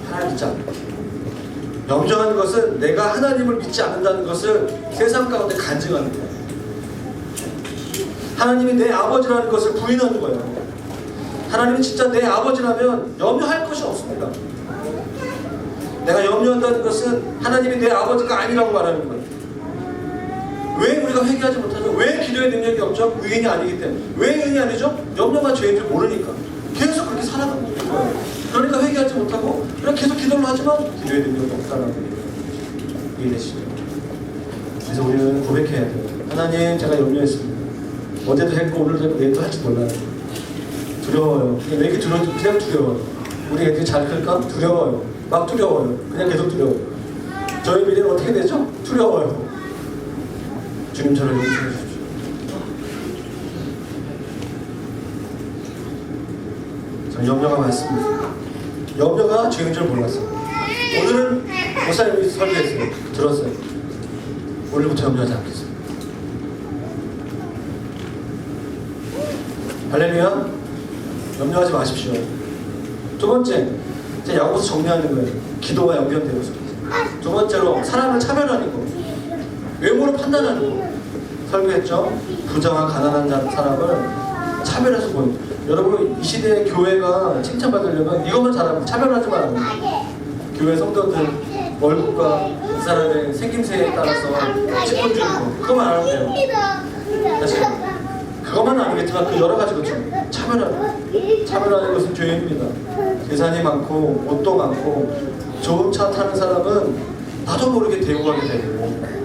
하나님 믿지 않는다. 염려하는 것은 내가 하나님을 믿지 않는다는 것을 세상 가운데 간증하는 거예요. 하나님이 내 아버지라는 것을 부인하는 거예요. 하나님이 진짜 내 아버지라면 염려할 것이 없습니다. 내가 염려한다는 것은 하나님이 내 아버지가 아니라고 말하는 거예요. 왜 우리가 회개하지 못하죠? 왜 기도의 능력이 없죠? 의인이 아니기 때문에. 왜 의인이 아니죠? 염려가 죄인 줄 모르니까. 계속 그렇게 살아가고 있는 거예요. 그러니까 회개하지 못하고 그냥 계속 기도를 하지만 기도의 능력이 없다라고 이해되시죠? 그래서 우리는 고백해야 돼요. 하나님, 제가 염려했습니다. 어제도 했고 오늘도 했고 내일도 할지 몰라요. 두려워요. 왜 이렇게 두려워요? 그냥 두려워요. 우리 애들이 잘 클까? 두려워요. 막 두려워요. 그냥 계속 두려워요. 저희 미래는 어떻게 되죠? 두려워요. 주님 저를 용서해 주십시오. 저는 염려가 많습니다. 염려가 죄인 줄 몰랐어요. 오늘은 목사님이 설교했어요. 들었어요. 오늘부터 염려하지 않겠습니다. 할렐루야. 염려하지 마십시오. 두 번째, 제 야고보서 정리하는 거예요. 기도와 연결되어 있습니다. 두 번째로 사람을 차별하는 거, 외모로 판단하는 거. 설교했죠. 부자와 가난한 사람을 차별해서 보는. 여러분, 이 시대의 교회가 칭찬받으려면 이것만 잘하면 차별하지만 않는 거예요. 교회 성도들 월급과 이 사람의 생김새에 따라서 직분 주는 거, 그것만 안 하면 돼요. 사실 그것만 아니겠지만 그 여러 가지 것처럼 차별하는 것은 죄입니다. 재산이 많고 옷도 많고 좋은 차 타는 사람은 나도 모르게 대우하게 되고,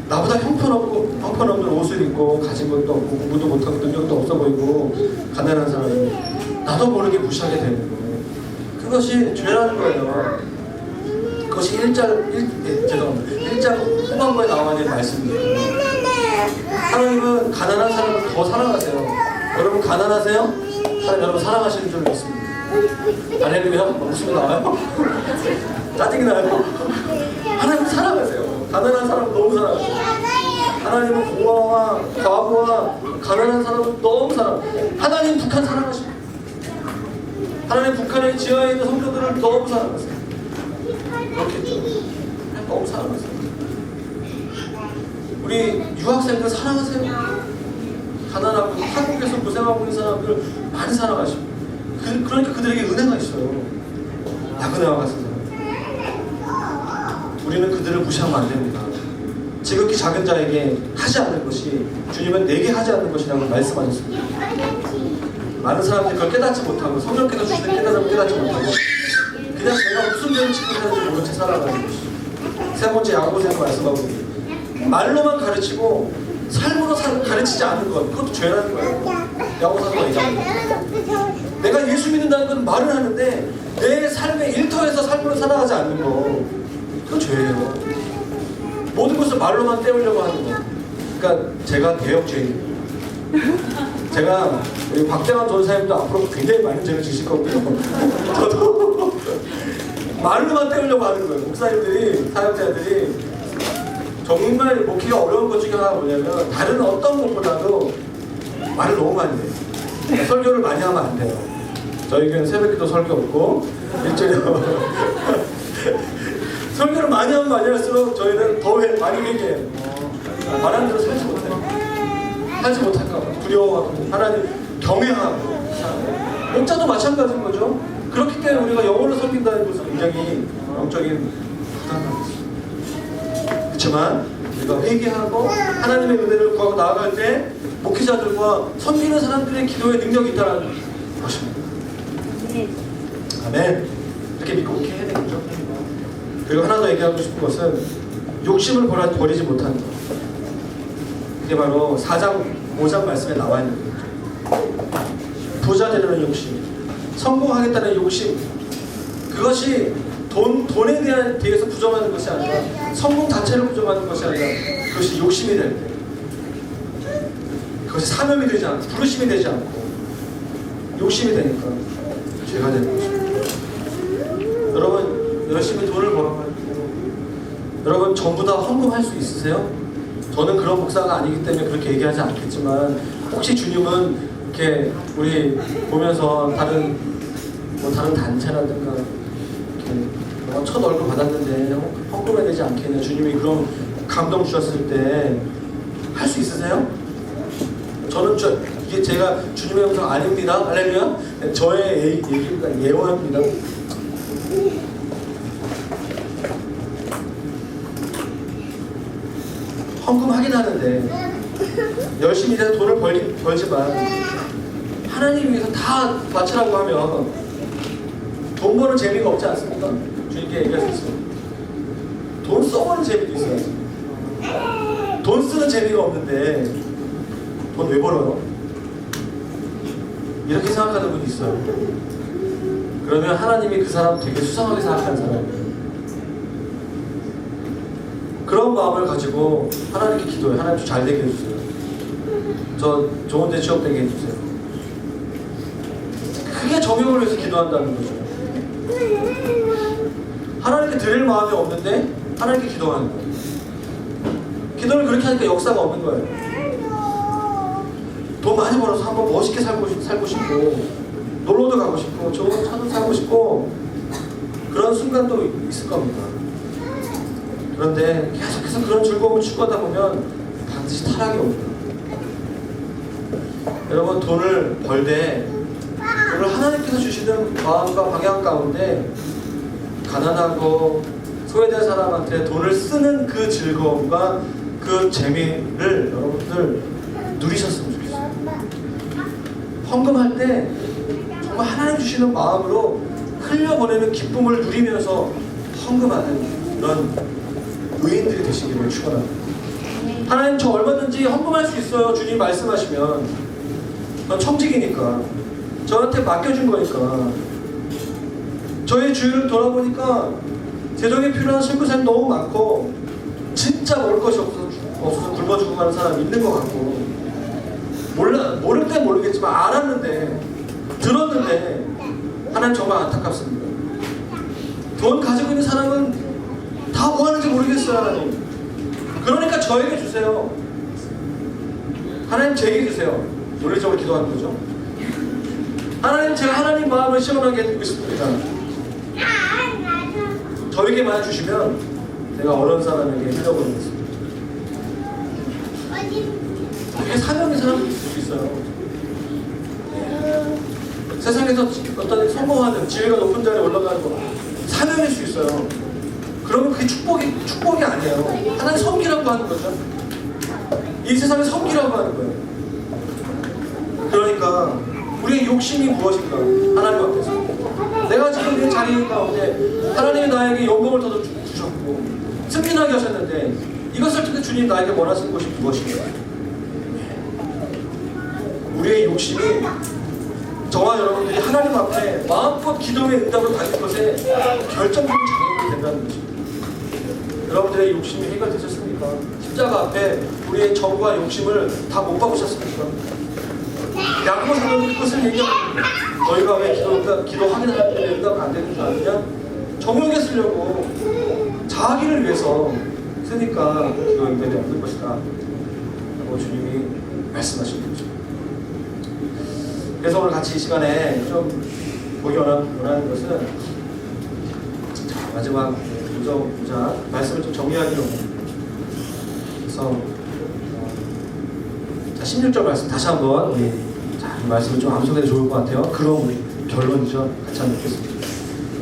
나보다 형편없는 옷을 입고 가진 것도 없고 공부도 못하고 능력도 없어 보이고 가난한 사람은 나도 모르게 무시하게 되는 거예요. 그것이 죄라는 거예요. 그것이 1장 후반부에 나와 있는 말씀입니다. 하나님은 가난한 사람을 더 사랑하세요. 여러분 가난하세요? 하나님 여러분 사랑하시는 줄 믿습니다. 할렐루야. 웃음이 나와요? 짜증이 나요? 하나님 사랑하세요. 가난한 사람 너무 사랑하세요. 하나님은 고아와 과부와 가난한 사람을 너무 사랑하세요. 하나님 북한 사랑하시고, 하나님 북한의 지하에 있는 성도들을 너무 사랑하세요. 그렇겠죠? 너무 사랑하세요. 우리 유학생들 사랑하세요. 가난하고 한국에서 고생하고 있는 사람들 많이 사랑하시고, 그러니까 그들에게 은혜가 있어요. 야근회와 같은 사람. 우리는 그들을 무시하면 안 됩니다. 지극히 작은 자에게 하지 않는 것이 주님은 내게 하지 않는 것이라고 말씀하셨습니다. 많은 사람들이 그걸 깨닫지 못하고, 성령께서 주시는 깨달음을 깨닫지 못하고 그냥 제가 무슨 죄를 짓고 사는지 모른 채 살아가는 것이. 세 번째 야고보서에서 말씀하고 있습니다. 말로만 가르치고 삶으로 가르치지 않는 것, 그것도 죄라는 거예요. 야고보서가 얘기합니다. 내가 예수 믿는다는 건 말을 하는데 내 삶의 일터에서 삶으로 살아가지 않는 거, 그거 죄예요. 모든 것을 말로만 때우려고 하는 거. 그러니까 제가 개혁죄입니다. 제가 우리 박대환 전사님도 앞으로 굉장히 많은 죄를 지실 거고요. 저도 말로만 때우려고 하는 거예요. 목사님들이, 사역자들이 정말 먹기가 어려운 것 중에 하나가 뭐냐면, 다른 어떤 것보다도 말을 너무 많이 해요. 설교를 많이 하면 안 돼요. 저희 교회는 새벽기도 설교 없고 일주일에 설교를 많이 하면 많이 할수록 저희는 더 많이 회개해요. 말하는 대로 살지 못해요. 살지 못할까 봐 두려워하고, 하나님 경외하고. 목자도 마찬가지인 거죠. 그렇기 때문에 우리가 영혼을 섬긴다는 것은 굉장히 영적인 그렇지만 우리가 회개하고 하나님의 은혜를 구하고 나아갈 때 목회자들과 섬기는 사람들의 기도에 능력이 있다는 것입니다. 아멘. 이렇게 믿고 목회해야 되겠죠. 그리고 하나 더 얘기하고 싶은 것은 욕심을 버리지 못하는 것. 그게 바로 4장 5장 말씀에 나와 있는 거죠. 부자 되려는 욕심, 성공하겠다는 욕심, 그것이 돈에 대해서 부정하는 것이 아니라 성공 자체를 부정하는 것이 아니라 그것이 욕심이 될 때, 그것이 사명이 되지 않고 부르심이 되지 않고 욕심이 되니까 죄가 되는 것입니다. 여러분 열심히 돈을 벌어가지고 여러분 전부 다 헌금할 수 있으세요? 저는 그런 목사가 아니기 때문에 그렇게 얘기하지 않겠지만 혹시 주님은 이렇게 우리 보면서 다른 단체라든가 이렇게 첫 얼굴 받았는데 헌금해야 되지 않겠냐, 주님이 그런 감동 주셨을 때 할 수 있으세요? 저는 이게 제가 주님의 음성 아닙니다. 할렐루야. 저의 얘기입니다. 예언입니다. 헌금하긴 하는데 열심히 일해서 돈을 벌지만 하나님 위해서 다 바치라고 하면 돈 버는 재미가 없지 않습니까? 주님께 얘기할 수 있어요. 돈 써버는 재미도 있어요. 돈 쓰는 재미가 없는데 돈 왜 벌어요? 이렇게 생각하는 분이 있어요. 그러면 하나님이 그 사람 되게 수상하게 생각하는 사람이에요. 그런 마음을 가지고 하나님께 기도해요. 하나님 잘 되게 해주세요. 저 좋은 데 취업되게 해주세요. 그게 정욕을 위해서 기도한다는 거죠. 하나님께 드릴 마음이 없는데 하나님께 기도하는 거예요. 기도를 그렇게 하니까 역사가 없는 거예요. 돈 많이 벌어서 한번 멋있게 살고 싶고 놀러도 가고 싶고 좋은 차도 사고 싶고 그런 순간도 있을 겁니다. 그런데 계속해서 그런 즐거움을 추구하다 보면 반드시 타락이 옵니다. 여러분 돈을 벌 때 돈을 하나님께서 주시는 마음과 방향 가운데 가난하고 소외된 사람한테 돈을 쓰는 그 즐거움과 그 재미를 여러분들 누리셨으면 좋겠어요. 헌금할 때 정말 하나님 주시는 마음으로 흘려보내는 기쁨을 누리면서 헌금하는 그런 의인들이 되시기를 축원합니다. 하나님 저 얼마든지 헌금할 수 있어요. 주님 말씀하시면 전 청직이니까 저한테 맡겨준 거니까. 저의 주위를 돌아보니까 재정에 필요한 선교사님 너무 많고 진짜 먹을 것이 없어서 굶어 죽고 가는 사람이 있는 것 같고 모를 땐 모르겠지만 알았는데 들었는데 하나님 정말 안타깝습니다. 돈 가지고 있는 사람은 다 뭐 하는지 모르겠어요. 하나님 그러니까 저에게 주세요. 하나님 제게 주세요. 논리적으로 기도하는 거죠. 하나님 제가 하나님 마음을 시원하게 해드리고 싶습니다. 저에게만 주시면 제가 어려운 사람에게 흘려보내겠습니다. 되게 사명의 사람이 있을 수 있어요. 세상에서 어떤 성공하는 지위가 높은 자리에 올라가는 거 사명일 수 있어요. 그러면 그게 축복이 아니에요. 하나님 섬기라고 하는 거죠. 이 세상에 섬기라고 하는 거예요. 그러니까 우리의 욕심이 무엇인가? 하나님 앞에서 내가 지금 이 자리 가운데 하나님이 나에게 영광을 더 주셨고 승진하게 하셨는데 이것을 통해 주님 나에게 원하시는 것이 무엇인가? 우리의 욕심이 저와 여러분들이 하나님 앞에 마음껏 기도의 응답을 받을 것에 결정적인 장애물이 된다는 것입니다. 여러분들의 욕심이 해결되셨습니까? 십자가 앞에 우리의 정과 욕심을 다 못 박으셨습니까? 야고보 사도는 그것을 얘기합니다. 너희가 왜 기도하긴 하는데 응답 안 되는 줄 아느냐? 정욕에 쓰려고 자기를 위해서 쓰니까 기도 응답이 없는 것이다 라고 주님이 말씀하신 거죠. 그래서 오늘 같이 이 시간에 좀 보기 원하는 것은 마지막 보자 말씀을 좀 정리하기로 합니다. 그래서 16절 말씀 다시 한번 우리 이 말씀을 좀 암송해도 좋을 것 같아요. 그럼 우리 결론이죠. 같이 한번 읽겠습니다.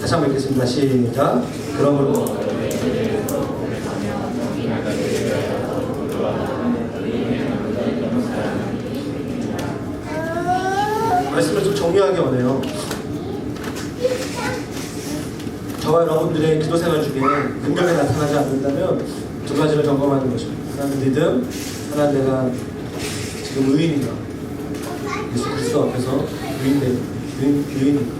다시 한번 읽겠습니다. 시작. 그러므로 말씀을 좀 정리하기 원해요. 저와 여러분들의 기도 생활 중에 능력이 나타나지 않는다면 두 가지를 점검하는 것입니다. 하나는 믿음, 하나는 내가 지금 의인인가, 예수 그리스도 앞에서 의인인가.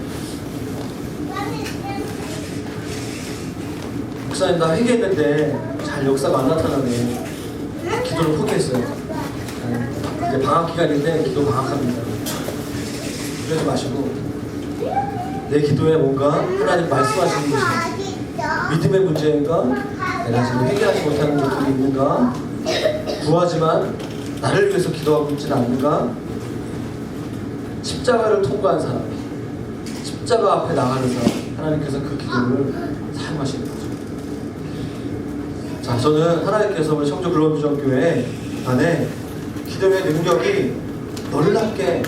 목사님 나 회개했는데 잘 역사가 안 나타나네. 기도를 포기했어요. 이제 방학 기간인데 기도 방학합니다. 그러지 마시고 내 기도에 뭔가 하나님 말씀하시는 것이 믿음의 문제인가? 내가 지금 회개하지 못하는 것들이 있는가? 구하지만 나를 위해서 기도하고 있지는 않는가? 십자가를 통과한 사람, 십자가 앞에 나가는 사람, 하나님께서 그 기도를 사용하시는 거죠. 자, 저는 하나님께서 우리 청주 글로벌비전교회 안에 기도의 능력이 놀랍게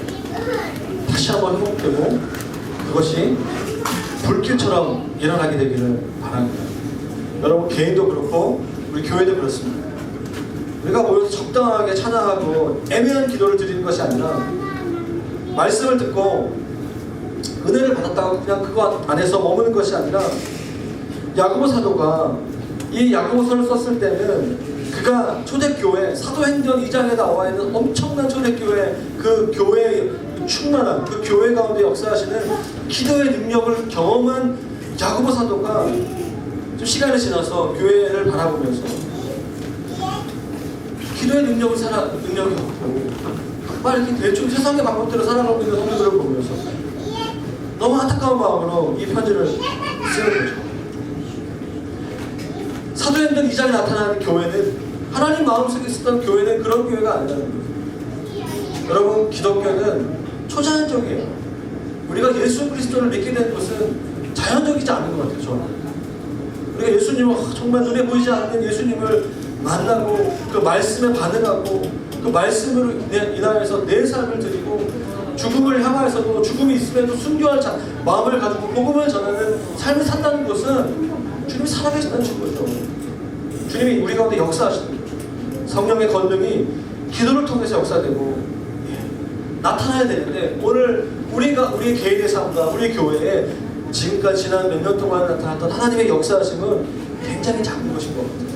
다시 한번 회복되고 그것이 불길처럼 일어나게 되기를 바랍니다. 여러분 개인도 그렇고 우리 교회도 그렇습니다. 우리가 모여서 적당하게 찬양하고 애매한 기도를 드리는 것이 아니라 말씀을 듣고 은혜를 받았다고 그냥 그거 안에서 머무는 것이 아니라 야고보 사도가 이 야고보서를 썼을 때는 그가 초대교회 사도행전 2장에 나와 있는 엄청난 초대교회 그 교회의 충만한 그 교회 가운데 역사하시는 기도의 능력을 경험한 야고보 사도가 좀 시간이 지나서 교회를 바라보면서 기도의 능력이 없고 막 이렇게 대충 세상의 방법대로 살아가고 있는 성도들을 보면서 너무 안타까운 마음으로 이 편지를 쓰는 거죠. 사도행전 2장에 나타나는 교회는 하나님 마음속에 있었던 교회는 그런 교회가 아니라는 거죠. 여러분 기독교는 초자연적이에요. 우리가 예수 그리스도를 믿게 된 것은 자연적이지 않은 것 같아요. 저는 우리가 예수님을 정말 눈에 보이지 않는 예수님을 만나고 그 말씀에 반응하고 그 말씀으로 인하여서 내 삶을 드리고 죽음을 향하여서도 죽음이 있음에도 순교할 마음을 가지고 복음을 전하는 삶을 산다는 것은 주님이 살아계신다는 거죠. 주님이 우리 가운데 역사하시는 거죠. 성령의 권능이 기도를 통해서 역사되고 나타나야 되는데 오늘 우리의 개인의 삶과 우리 교회에 지금까지 지난 몇 년 동안 나타났던 하나님의 역사하심은 굉장히 작은 것인 것 같아요.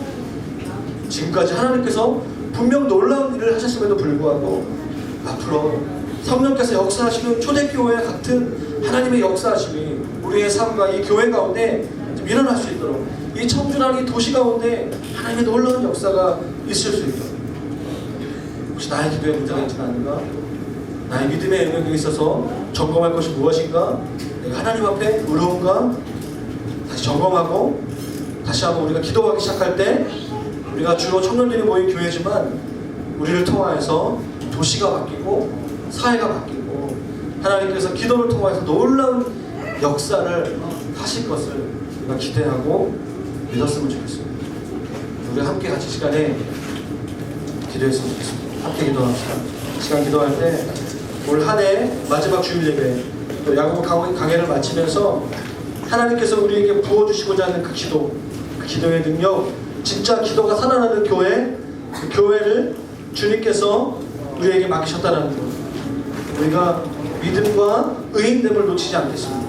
지금까지 하나님께서 분명 놀라운 일을 하셨음에도 불구하고 앞으로 성령께서 역사하시는 초대교회 같은 하나님의 역사하심이 우리의 삶과 이 교회 가운데 좀 일어날 수 있도록 이 청주라는 이 도시 가운데 하나님의 놀라운 역사가 있을 수 있도록 혹시 나의 기도에 문제가 있지는 않은가? 나의 믿음의 영역에 있어서 점검할 것이 무엇인가? 내가 하나님 앞에 의로운가? 다시 점검하고 다시 한번 우리가 기도하기 시작할 때 우리가 주로 청년들이 모인 교회지만 우리를 통하여서 도시가 바뀌고 사회가 바뀌고 하나님께서 기도를 통해서 놀라운 역사를 하실 것을 우리가 기대하고 믿었으면 좋겠습니다. 우리 함께 같이 시간에 기도했으면 좋겠습니다. 함께 기도합시다. 시간 기도할 때 올 한 해 마지막 주일 예배 또 야고보 강해를 마치면서 하나님께서 우리에게 부어주시고자 하는 그 기도, 그 기도의 능력, 진짜 기도가 살아나는 교회, 그 교회를 주님께서 우리에게 맡기셨다는 것, 우리가 믿음과 의인됨을 놓치지 않겠습니다.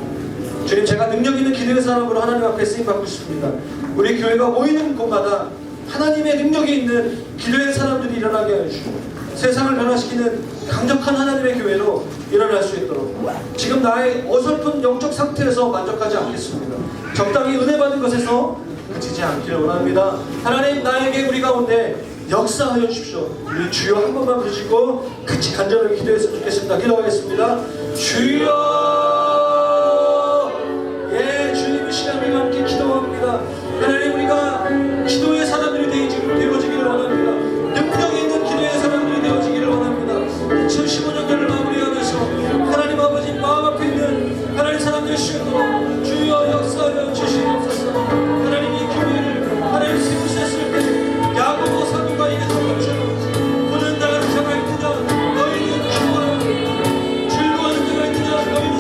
주님, 제가 능력 있는 기도의 사람으로 하나님 앞에 쓰임받고 싶습니다. 우리 교회가 모이는 곳마다 하나님의 능력이 있는 기도의 사람들이 일어나게 해주시고 세상을 변화시키는 강력한 하나님의 교회로 일어날 수 있도록 지금 나의 어설픈 영적 상태에서 만족하지 않겠습니다. 적당히 은혜 받은 것에서 그치지 않기를 원합니다. 하나님, 나에게 우리 가운데 역사하여 주십시오. 우리 주여 한 번만 부르시고 같이 간절하게 기도했으면 좋겠습니다. 기도하겠습니다. 주여, 예, 주님의 시간과 함께 기도합니다. 하나님, 우리가 기도의 사람들이 되어지기를 원합니다. 능력 있는 기도의 사람들이 되어지기를 원합니다. 2015년도를 마무리하면서 하나님 아버지 마음 앞에 있는 하나님 사람들의 시간으로 주여 역사하여 주시옵소서. 하나님, 이 교회를 하나님 세우셨을 때 야고보 사도가 이랬던 것처럼 보는 자가 자가 있으냐 너희는 기도하라, 즐거워하는 자가 있으냐 너희는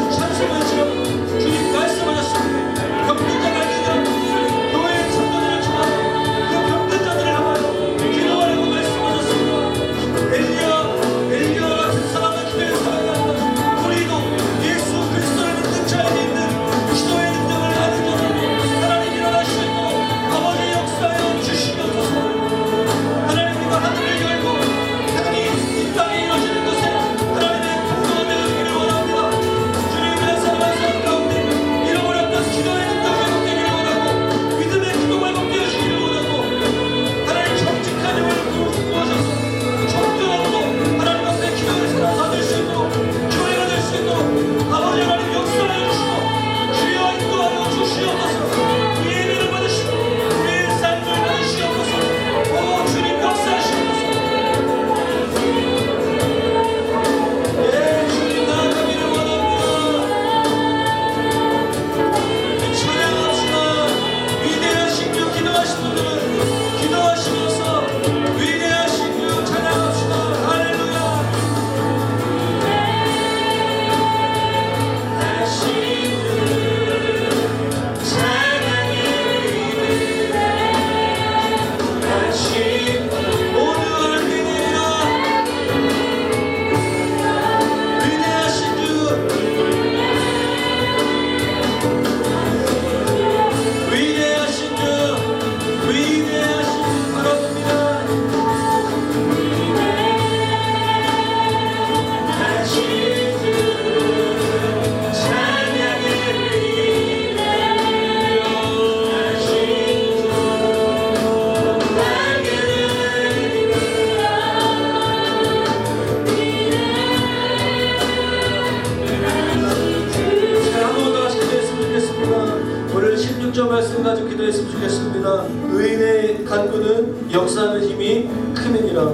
말씀 가지고 기도했으면 좋겠습니다. 의인의 간구는 역사하는 힘이 크느니라.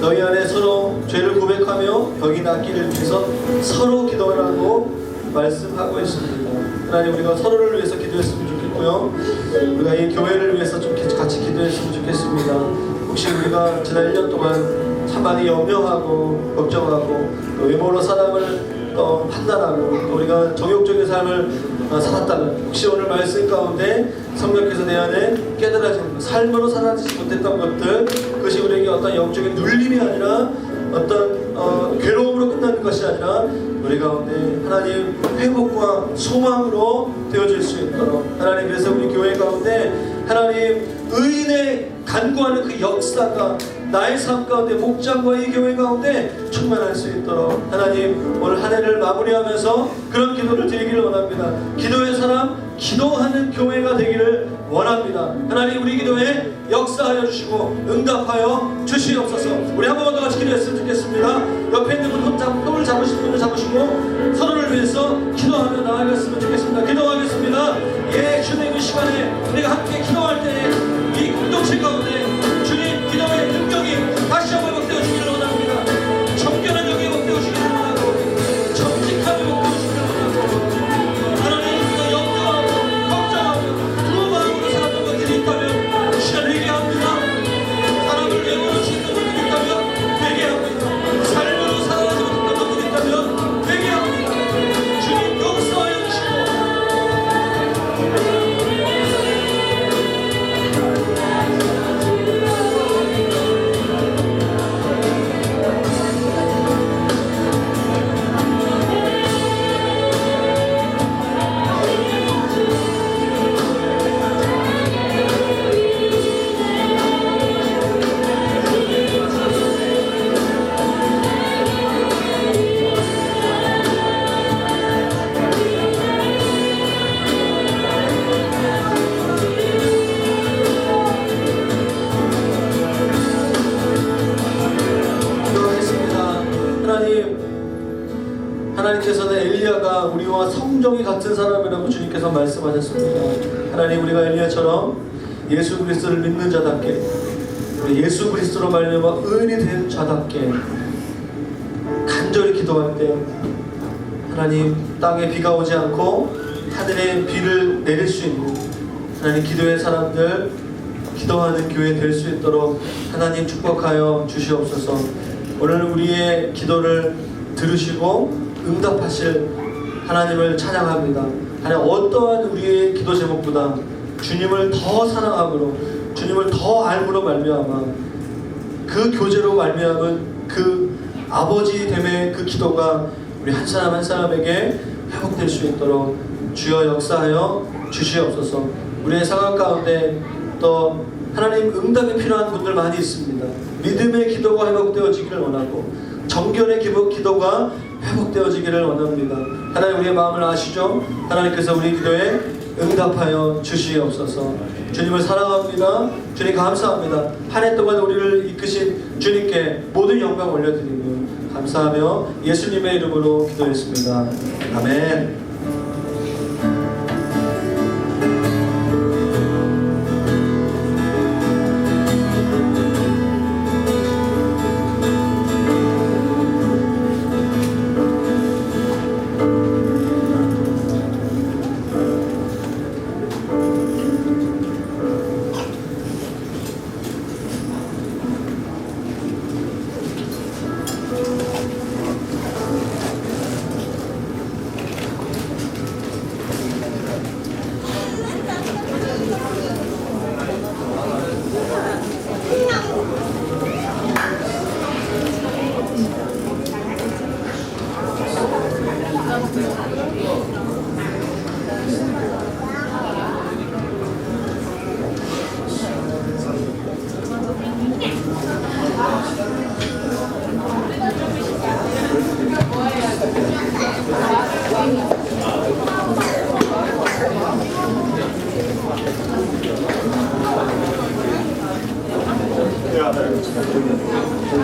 너희 안에 서로 죄를 고백하며 병이 낫기를 위해서 서로 기도하라고 말씀하고 있습니다. 하나님, 우리가 서로를 위해서 기도했으면 좋겠고요, 우리가 이 교회를 위해서 좀 같이 기도했으면 좋겠습니다. 혹시 우리가 지난 1년 동안 참 많이 염려하고 걱정하고 외모로 사람을 판단하고 또 우리가 정욕적인 삶을 살았다면, 혹시 오늘 말씀 가운데 성령께서 내 안에 깨달아진 삶으로 살아지지 못했던 것들, 그것이 우리에게 어떤 영적인 눌림이 아니라 어떤 괴로움으로 끝나는 것이 아니라 우리 가운데 하나님 회복과 소망으로 되어질 수 있도록, 하나님, 그래서 우리 교회 가운데 하나님 의인의 간구하는 그 역사가 나의 삶 가운데, 목장과 이 교회 가운데 충만할 수 있도록 하나님, 오늘 한 해를 마무리하면서 그런 기도를 드리기를 원합니다. 기도의 사람, 기도하는 교회가 되기를 원합니다. 하나님, 우리 기도에 역사하여 주시고 응답하여 주시옵소서. 우리 한 번만 더 같이 기도했으면 좋겠습니다. 옆에 있는 분 손을 잡으신 분을 잡으시고 서로를 위해서 기도하며 나아갔으면 좋겠습니다. 기도하겠습니다. 예, 주님, 이 시간에 우리가 함께 기도할 때 이 공동체 가운데 주님 기도의 능력이 다시 한번 회복되어 주기를 원합니다. 정결한 영이 회복되어 주기를 원하고 정직함이 회복되어 주기를 원하고, 하나님, 우리가 염려하고 걱정하고 두 마음으로 살았던 것들이 있다면 이 시간 회개합니다. 사람을 외모로 치는 것들이 있다면 회개합니다. 삶으로 살아가지 못했던 것들이 있다면 회개합니다. 주님, 용서하여 주시고 하나님께서는 엘리야가 우리와 성정이 같은 사람이라고 주님께서 말씀하셨습니다. 하나님, 우리가 엘리야처럼 예수 그리스도를 믿는 자답게, 예수 그리스도로 말미암아 의인이 된 자답게 간절히 기도할 때 하나님, 땅에 비가 오지 않고 하늘에 비를 내릴 수 있는 하나님, 기도의 사람들, 기도하는 교회 될 수 있도록 하나님 축복하여 주시옵소서. 오늘 우리의 기도를 들으시고 응답하실 하나님을 찬양합니다. 하나님, 어떠한 우리의 기도 제목보다 주님을 더 사랑함으로, 주님을 더 알므로 말미암아 그 교제로 말미암은 그 아버지 됨의 그 기도가 우리 한 사람 한 사람에게 회복될 수 있도록 주여 역사하여 주시옵소서. 우리의 상황 가운데 또 하나님 응답이 필요한 분들 많이 있습니다. 믿음의 기도가 회복되어지기를 원하고 정결의 기도가 회복되어지기를 원합니다. 하나님, 우리의 마음을 아시죠? 하나님께서 우리 기도에 응답하여 주시옵소서. 주님을 사랑합니다. 주님 감사합니다. 한 해 동안 우리를 이끄신 주님께 모든 영광 올려드리며 감사하며 예수님의 이름으로 기도했습니다. 아멘.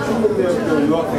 충북대학교 유학생